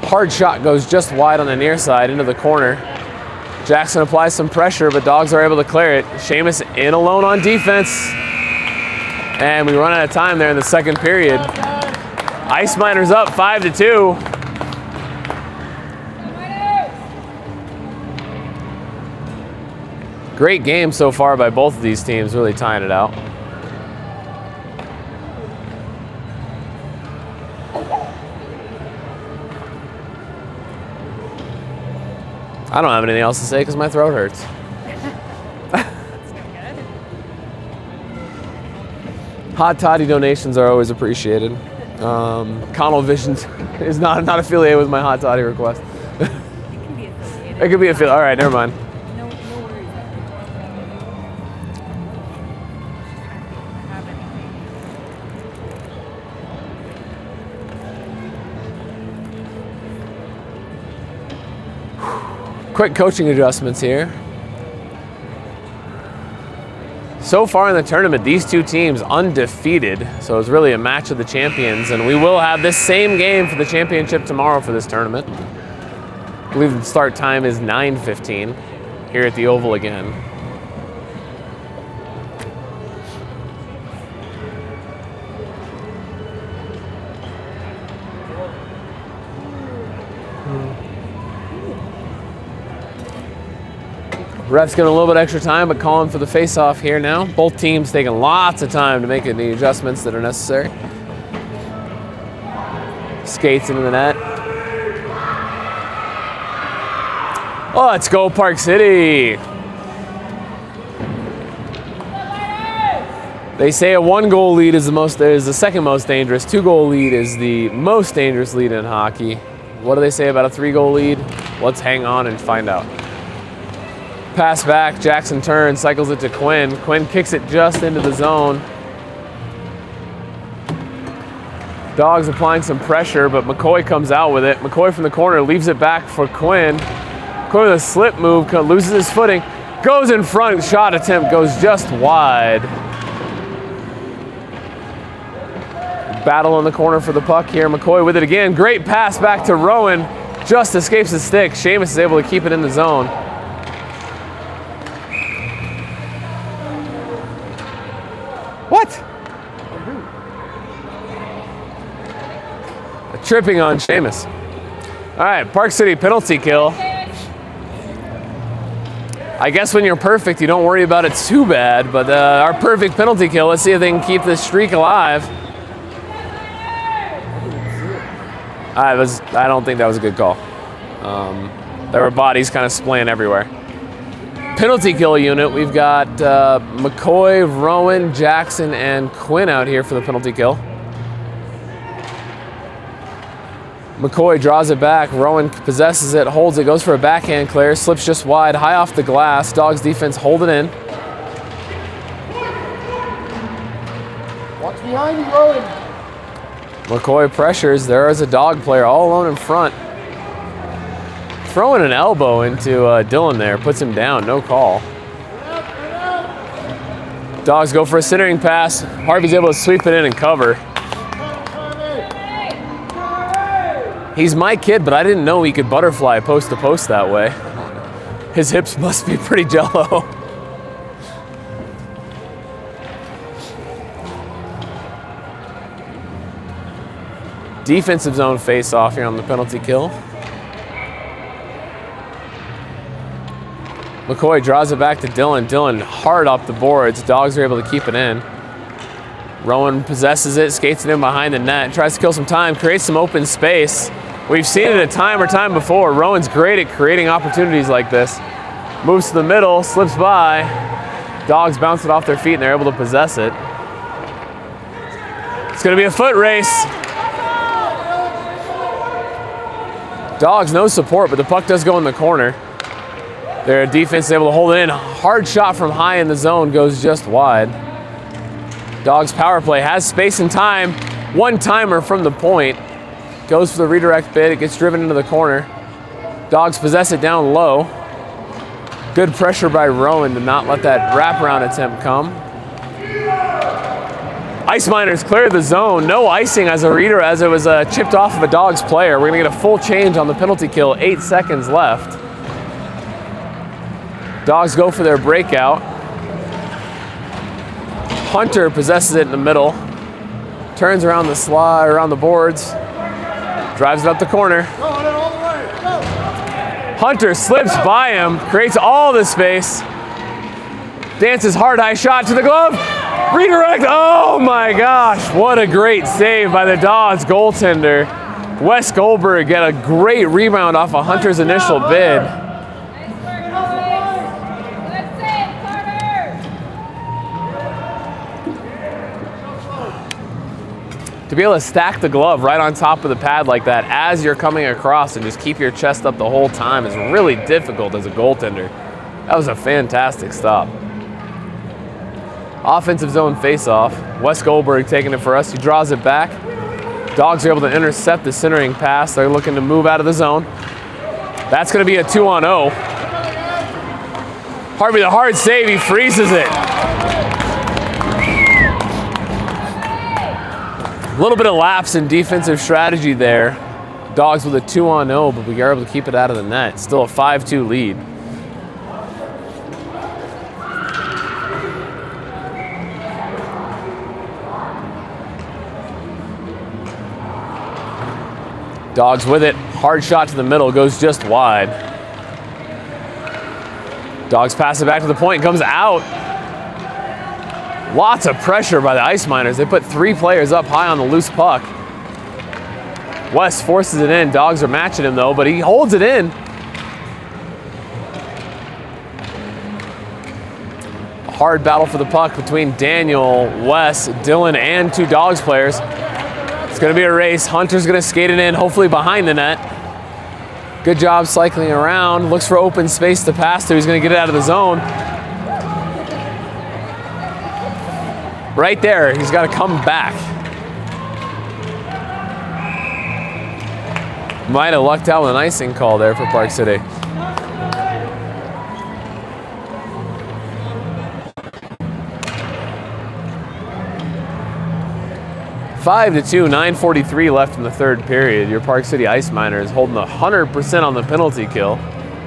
Hard shot goes just wide on the near side into the corner. Jackson applies some pressure, but Dawgs are able to clear it. Seamus in alone on defense. And we run out of time there in the second period. Ice Miners up 5-2. Great game so far by both of these teams, really tying it out. I don't have anything else to say because my throat hurts. Hot Toddy donations are always appreciated. Connell Visions is not affiliated with my Hot Toddy request. It can be affiliated. It could be affiliated. All right, never mind. No worries. Have anything. Quick coaching adjustments here. So far in the tournament, these two teams undefeated, so it's really a match of the champions, and we will have this same game for the championship tomorrow for this tournament. I believe the start time is 9:15 here at the Oval again. Ref's getting a little bit extra time, but calling for the face-off here now. Both teams taking lots of time to make the adjustments that are necessary. Skates into the net. Oh, let's go Park City. They say a 1-goal lead is the second most dangerous. 2-goal lead is the most dangerous lead in hockey. What do they say about a 3-goal lead? Let's hang on and find out. Pass back, Jackson turns, cycles it to Quinn. Quinn kicks it just into the zone. Dawgs applying some pressure, but McCoy comes out with it. McCoy from the corner leaves it back for Quinn. Quinn with a slip move, loses his footing, goes in front, shot attempt goes just wide. Battle in the corner for the puck here. McCoy with it again. Great pass back to Rowan. Just escapes the stick. Seamus is able to keep it in the zone. What? Tripping on Sheamus. All right, Park City penalty kill. I guess when you're perfect, you don't worry about it too bad, but our perfect penalty kill, let's see if they can keep this streak alive. I don't think that was a good call. There were bodies kind of splaying everywhere. Penalty kill unit, we've got McCoy, Rowan, Jackson, and Quinn out here for the penalty kill. McCoy draws it back, Rowan possesses it, holds it, goes for a backhand clear, slips just wide, high off the glass. Dawgs defense hold it in. Watch behind you, Rowan. McCoy pressures, there is a Dawg player all alone in front. Throwing an elbow into Dylan there, puts him down, no call. Dawgs go for a centering pass. Harvey's able to sweep it in and cover. He's my kid, but I didn't know he could butterfly post to post that way. His hips must be pretty jello. Defensive zone face-off here on the penalty kill. McCoy draws it back to Dylan. Dylan hard up the boards. Dawgs are able to keep it in. Rowan possesses it, skates it in behind the net, tries to kill some time, creates some open space. We've seen it a time before. Rowan's great at creating opportunities like this. Moves to the middle, slips by. Dawgs bounce it off their feet and they're able to possess it. It's gonna be a foot race. Dawgs no support, but the puck does go in the corner. Their defense is able to hold it in. Hard shot from high in the zone, goes just wide. Dawgs power play, has space and time. One timer from the point. Goes for the redirect bid, it gets driven into the corner. Dawgs possess it down low. Good pressure by Rowan to not let that wraparound attempt come. Ice Miners clear the zone. No icing as a reader as it was chipped off of a Dawgs player. We're gonna get a full change on the penalty kill, 8 seconds left. Dawgs go for their breakout. Hunter possesses it in the middle. Turns around the slide, around the boards. Drives it up the corner. Hunter slips by him, creates all the space. Dances hard, high shot to the glove. Redirect, oh my gosh. What a great save by the Dawgs goaltender. Wes Goldberg get a great rebound off of Hunter's initial bid. To be able to stack the glove right on top of the pad like that as you're coming across and just keep your chest up the whole time is really difficult as a goaltender. That was a fantastic stop. Offensive zone face-off. Wes Goldberg taking it for us. He draws it back. Dawgs are able to intercept the centering pass. They're looking to move out of the zone. That's going to be a 2-on-0. Harvey, the hard save, he freezes it. A little bit of lapse in defensive strategy there. Dawgs with a 2-on-0, but we are able to keep it out of the net. Still a 5-2 lead. Dawgs with it. Hard shot to the middle, goes just wide. Dawgs pass it back to the point, comes out. Lots of pressure by the Ice Miners. They put 3 players up high on the loose puck. West forces it in. Dawgs are matching him though, but he holds it in. A hard battle for the puck between Daniel, Wes, Dylan, and 2 Dawgs players. It's gonna be a race. Hunter's gonna skate it in, hopefully behind the net. Good job cycling around. Looks for open space to pass to. He's gonna get it out of the zone. Right there, he's got to come back. Might have lucked out with an icing call there for Park City. Five to 2, 9:43 left in the third period. Your Park City Ice Miners holding 100% on the penalty kill.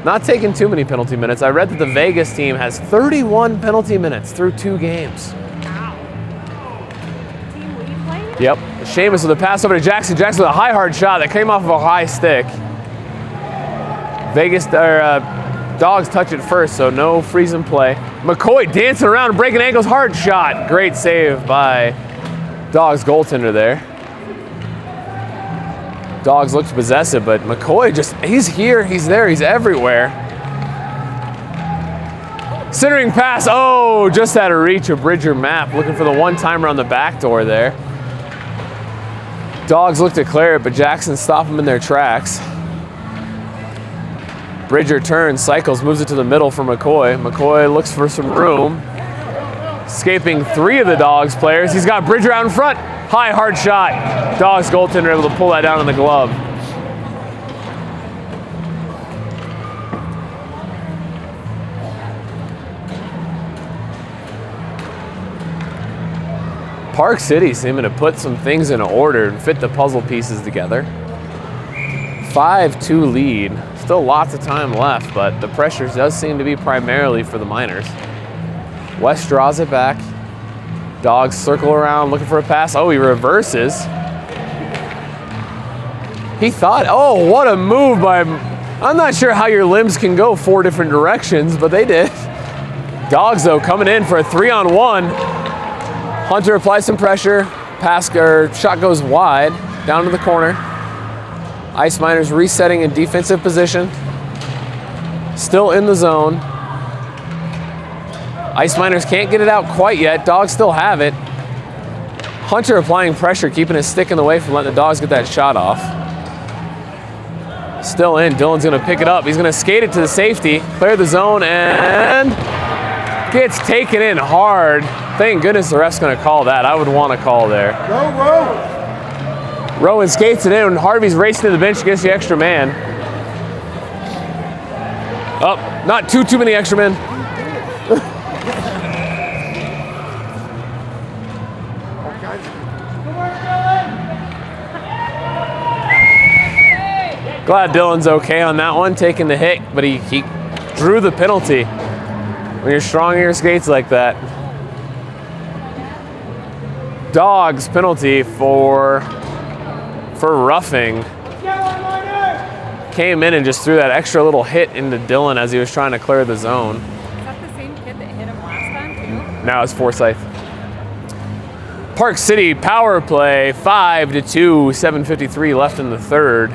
Not taking too many penalty minutes. I read that the Vegas team has 31 penalty minutes through 2 games. Team, were you playing? Yep. Seamus with a pass over to Jackson. Jackson with a high hard shot that came off of a high stick. Dawgs touch it first, so no freezing play. McCoy dancing around and breaking ankles. Hard shot. Great save by Dawgs goaltender there. Dawgs looks possessive, but McCoy he's here, he's there, he's everywhere. Centering pass, oh, just out of reach of Bridger Mapp, looking for the one-timer on the back door there. Dawgs look to clear it, but Jackson stopped them in their tracks. Bridger turns, cycles, moves it to the middle for McCoy. McCoy looks for some room. Escaping 3 of the Dawgs players. He's got Bridger out in front. High, hard shot. Dawgs goaltender able to pull that down in the glove. Park City seeming to put some things in order and fit the puzzle pieces together. 5-2 lead. Still lots of time left, but the pressure does seem to be primarily for the Miners. West draws it back. Dawgs circle around looking for a pass. Oh, he reverses. He thought, oh, what a move by, I'm not sure how your limbs can go 4 different directions, but they did. Dawgs, though, coming in for a 3-on-1. Hunter applies some pressure. Shot goes wide, down to the corner. Ice Miners resetting in defensive position. Still in the zone. Ice Miners can't get it out quite yet. Dawgs still have it. Hunter applying pressure, keeping his stick in the way from letting the Dawgs get that shot off. Still in. Dylan's going to pick it up. He's going to skate it to the safety, clear the zone, and gets taken in hard. Thank goodness the ref's going to call that. I would want to call there. Go, Rowan! Rowan skates it in, and Harvey's racing to the bench against the extra man. Oh, not too many extra men. Glad Dylan's okay on that one, taking the hit, but he drew the penalty when you're strong in your skates like that. Dawgs penalty for roughing. Came in and just threw that extra little hit into Dylan as he was trying to clear the zone. Is that the same kid that hit him last time too? Now it's Forsyth. Park City power play, 5-2, 7:53 left in the third.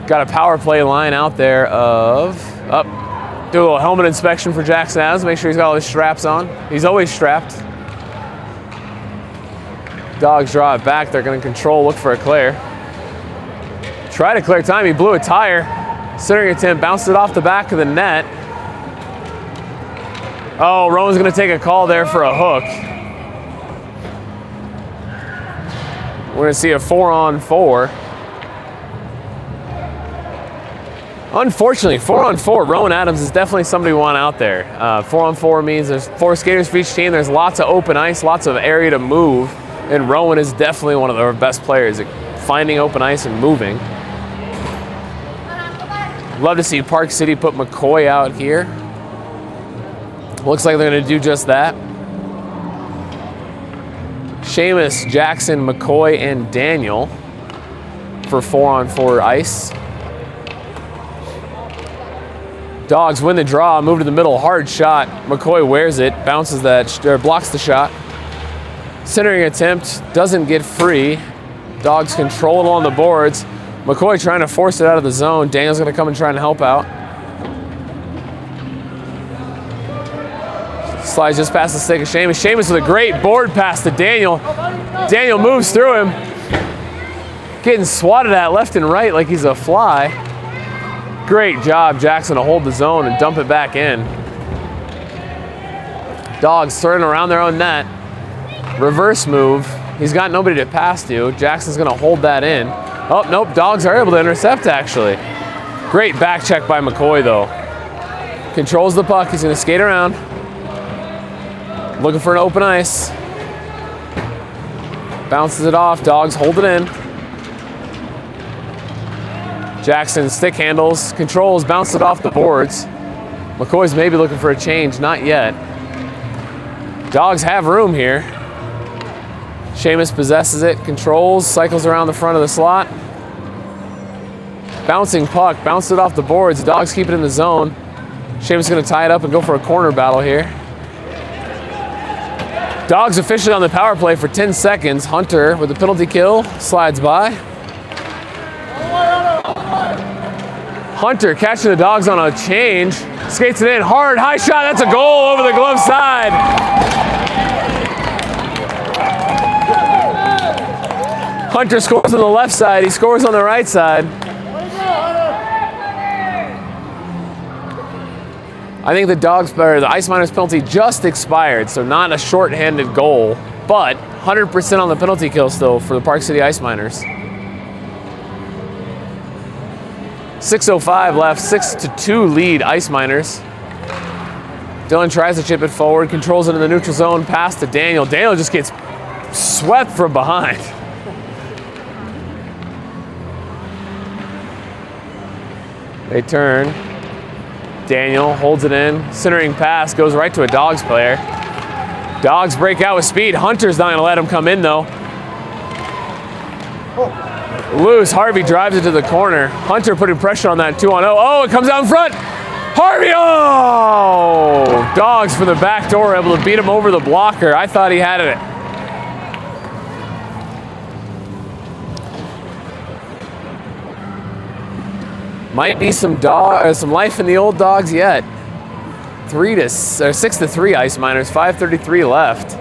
Got a power play line out there of, do a little helmet inspection for Jackson Adams, make sure he's got all his straps on. He's always strapped. Dawgs draw it back, they're gonna control, look for a clear. Try to clear time, he blew a tire. Centering attempt, bounced it off the back of the net. Oh, Rowan's gonna take a call there for a hook. We're gonna see a 4-on-4. Unfortunately, 4-on-4, Rowan Adams is definitely somebody we want out there. 4-on-4 means there's 4 skaters for each team. There's lots of open ice, lots of area to move. And Rowan is definitely one of our best players at finding open ice and moving. Love to see Park City put McCoy out here. Looks like they're going to do just that. Seamus, Jackson, McCoy, and Daniel for 4-on-4 ice. Dawgs win the draw, move to the middle, hard shot. McCoy wears it, bounces that, or blocks the shot. Centering attempt, doesn't get free. Dawgs control it along the boards. McCoy trying to force it out of the zone. Daniel's gonna come and try and help out. Slides just past the stick of Seamus. Seamus with a great board pass to Daniel. Daniel moves through him. Getting swatted at left and right like he's a fly. Great job, Jackson, to hold the zone and dump it back in. Dawgs turning around their own net. Reverse move. He's got nobody to pass to. Jackson's going to hold that in. Oh, nope, Dawgs are able to intercept, actually. Great back check by McCoy, though. Controls the puck. He's going to skate around. Looking for an open ice. Bounces it off. Dawgs hold it in. Jackson stick handles, controls, bounced it off the boards. McCoy's maybe looking for a change, not yet. Dawgs have room here. Sheamus possesses it, controls, cycles around the front of the slot. Bouncing puck, bounced it off the boards. Dawgs keep it in the zone. Sheamus is going to tie it up and go for a corner battle here. Dawgs officially on the power play for 10 seconds. Hunter with a penalty kill, slides by. Hunter catching the Dawgs on a change. Skates it in, hard, high shot, that's a goal over the glove side. Hunter scores on the left side, he scores on the right side. I think the Ice Miners penalty just expired, so not a shorthanded goal, but 100% on the penalty kill still for the Park City Ice Miners. 6:05 left, 6-2 lead Ice Miners. Dylan tries to chip it forward, controls it in the neutral zone, pass to Daniel. Daniel just gets swept from behind. They turn. Daniel holds it in, centering pass, goes right to a Dawgs player. Dawgs break out with speed. Hunter's not gonna let him come in though. Loose, Harvey drives it to the corner. Hunter putting pressure on that 2-on-0. Oh, it comes out in front. Harvey, oh! Dawgs from the back door, able to beat him over the blocker. I thought he had it. Might be some life in the old Dawgs yet. 6-3 Ice Miners, 5:33 left.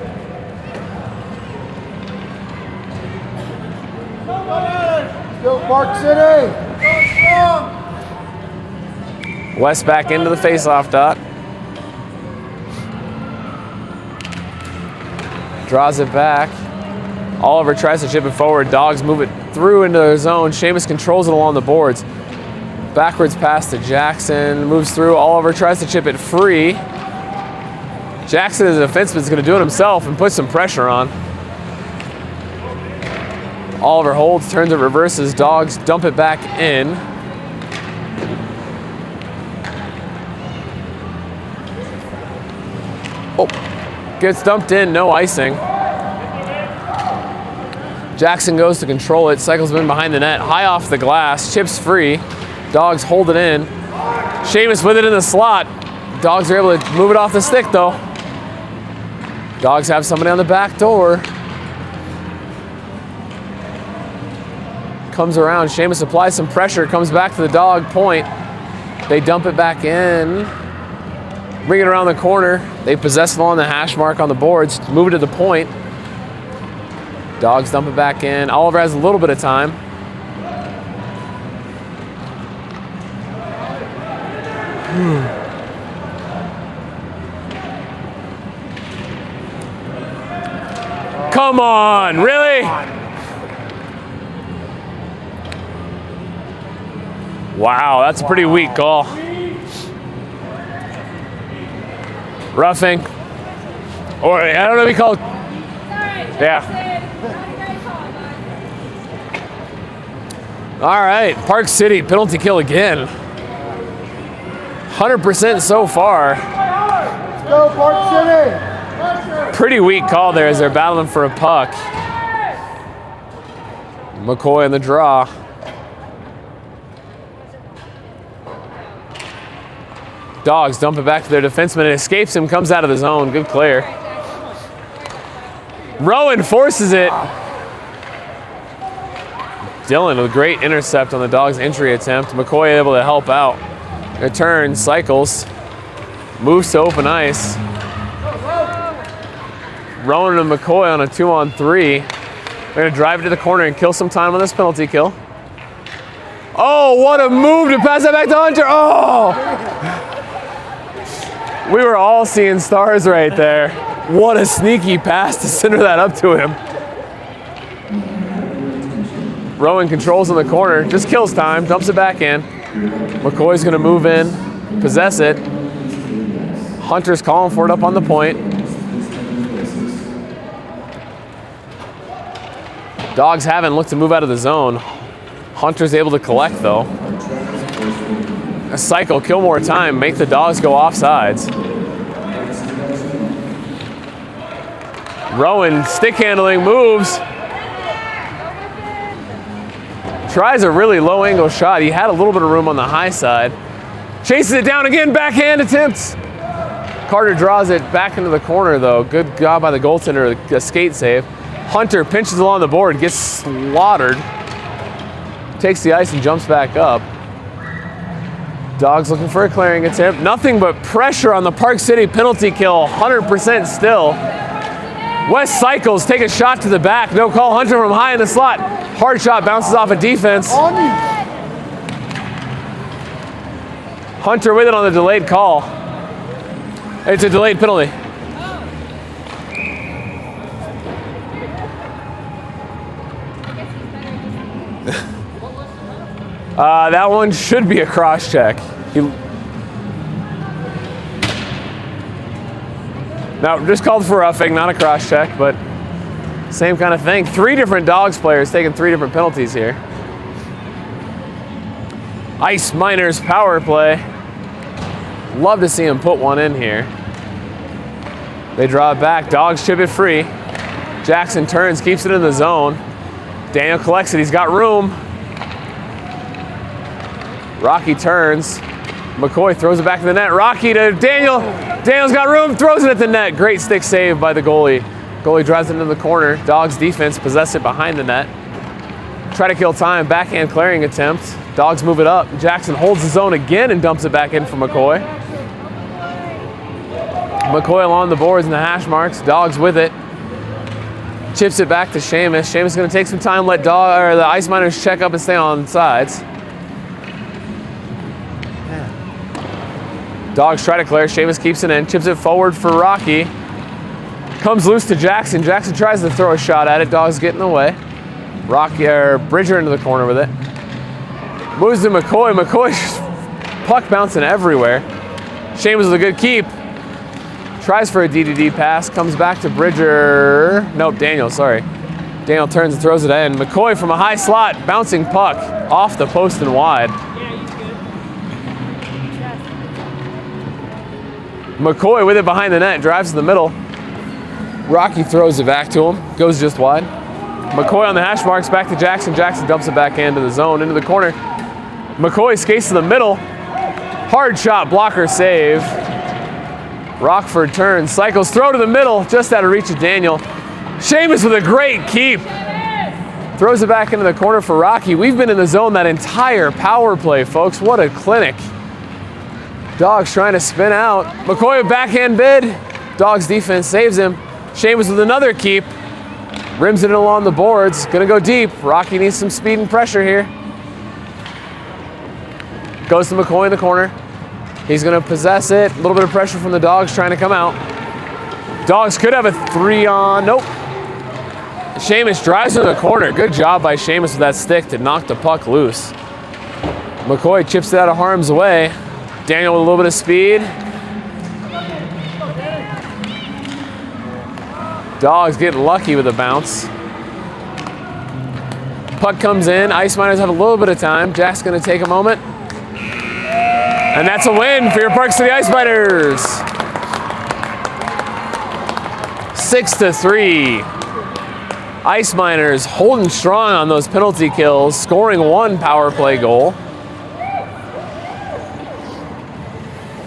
Go Park City! West back into the faceoff dot. Draws it back. Oliver tries to chip it forward. Dawgs move it through into their zone. Sheamus controls it along the boards. Backwards pass to Jackson, moves through. Oliver tries to chip it free. Jackson as a defenseman is going to do it himself and put some pressure on. Oliver holds, turns it, reverses. Dawgs dump it back in. Oh, gets dumped in, no icing. Jackson goes to control it, cycles in behind the net, high off the glass, chips free. Dawgs hold it in. Sheamus with it in the slot. Dawgs are able to move it off the stick though. Dawgs have somebody on the back door. Comes around, Sheamus applies some pressure, comes back to the Dawg point. They dump it back in. Bring it around the corner. They possess it on the hash mark on the boards. Move it to the point. Dawgs dump it back in. Oliver has a little bit of time. Come on, really? Wow, that's a pretty weak call. Roughing. Or I don't know if he called. Yeah. All right, Park City penalty kill again. 100% so far. Let's go, Park City! Pretty weak call there as they're battling for a puck. McCoy in the draw. Dawgs dump it back to their defenseman. It escapes him, comes out of the zone. Good clear. Rowan forces it. Dylan with a great intercept on the Dawgs' entry attempt. McCoy able to help out. Return, cycles, moves to open ice. Rowan and McCoy on a 2-on-3. They're gonna drive it to the corner and kill some time on this penalty kill. Oh, what a move to pass that back to Hunter. Oh! We were all seeing stars right there. What a sneaky pass to center that up to him. Rowan controls in the corner, just kills time, dumps it back in. McCoy's gonna move in, possess it. Hunter's calling for it up on the point. Dawgs haven't looked to move out of the zone. Hunter's able to collect though. A cycle, kill more time, make the Dawgs go off sides. Rowan, stick handling, moves. Tries a really low angle shot. He had a little bit of room on the high side. Chases it down again, backhand attempts. Carter draws it back into the corner though. Good job by the goaltender, a skate save. Hunter pinches along the board, gets slaughtered. Takes the ice and jumps back up. Dawgs looking for a clearing attempt. Nothing but pressure on the Park City penalty kill, 100% still. West cycles, take a shot to the back. No call, Hunter from high in the slot. Hard shot, bounces off a defense. Hunter with it on the delayed call. It's a delayed penalty. That one should be a cross check. Now, just called for roughing, not a cross check, but same kind of thing. 3 different Dawgs players taking 3 different penalties here. Ice Miners power play. Love to see him put one in here. They draw it back. Dawgs chip it free. Jackson turns, keeps it in the zone. Daniel collects it. He's got room. Rocky turns. McCoy throws it back to the net. Rocky to Daniel. Daniel's got room, throws it at the net. Great stick save by the goalie. Goalie drives it into the corner. Dawgs defense possess it behind the net. Try to kill time. Backhand clearing attempt. Dawgs move it up. Jackson holds the zone again and dumps it back in for McCoy. McCoy along the boards and the hash marks. Dawgs with it. Chips it back to Seamus. Seamus is going to take some time, let the Ice Miners check up and stay on sides. Dawgs try to clear. Seamus keeps it in. Chips it forward for Rocky. Comes loose to Jackson. Jackson tries to throw a shot at it. Dawgs get in the way. Bridger into the corner with it. Moves to McCoy. McCoy, puck bouncing everywhere. Seamus with a good keep. Tries for a DDD pass. Comes back to Bridger. Nope, Daniel, sorry. Daniel turns and throws it in. McCoy from a high slot. Bouncing puck off the post and wide. McCoy with it behind the net, drives to the middle. Rocky throws it back to him, goes just wide. McCoy on the hash marks, back to Jackson. Jackson dumps it back into the zone, into the corner. McCoy skates to the middle. Hard shot, blocker save. Rockford turns, cycles, throw to the middle, just out of reach of Daniel. Seamus with a great keep. Throws it back into the corner for Rocky. We've been in the zone that entire power play, folks. What a clinic. Dawgs trying to spin out. McCoy with backhand bid. Dawgs defense saves him. Seamus with another keep. Rims it along the boards. Gonna go deep. Rocky needs some speed and pressure here. Goes to McCoy in the corner. He's gonna possess it. A little bit of pressure from the Dawgs trying to come out. Dawgs could have a 3-on. Nope. Seamus drives into the corner. Good job by Seamus with that stick to knock the puck loose. McCoy chips it out of harm's way. Daniel with a little bit of speed. Dawgs getting lucky with a bounce. Puck comes in. Ice Miners have a little bit of time. Jack's going to take a moment. And that's a win for your Park City Ice Miners. 6-3. Ice Miners holding strong on those penalty kills, scoring 1 power play goal.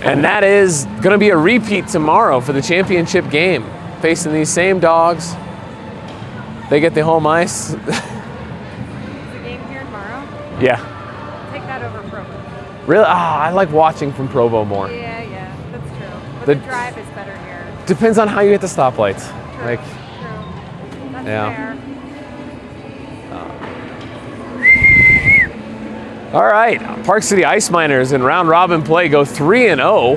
And that is going to be a repeat tomorrow for the championship game. Facing these same Dawgs. They get the home ice. Is the game here tomorrow? Yeah. Take that over Provo. Really? I like watching from Provo more. Yeah, that's true. But the drive is better here. Depends on how you hit the stoplights. True. Like, True. That's yeah. fair. All right, Park City Ice Miners in round robin play go 3-0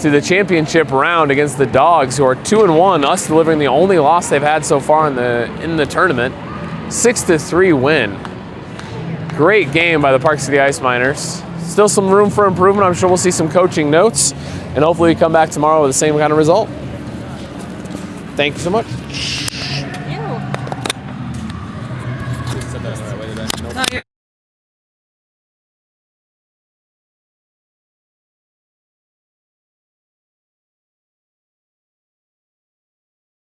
to the championship round against the Dawgs, who are 2-1. Us delivering the only loss they've had so far in the tournament. 6-3 win. Great game by the Park City Ice Miners. Still some room for improvement. I'm sure we'll see some coaching notes, and hopefully we come back tomorrow with the same kind of result. Thank you so much.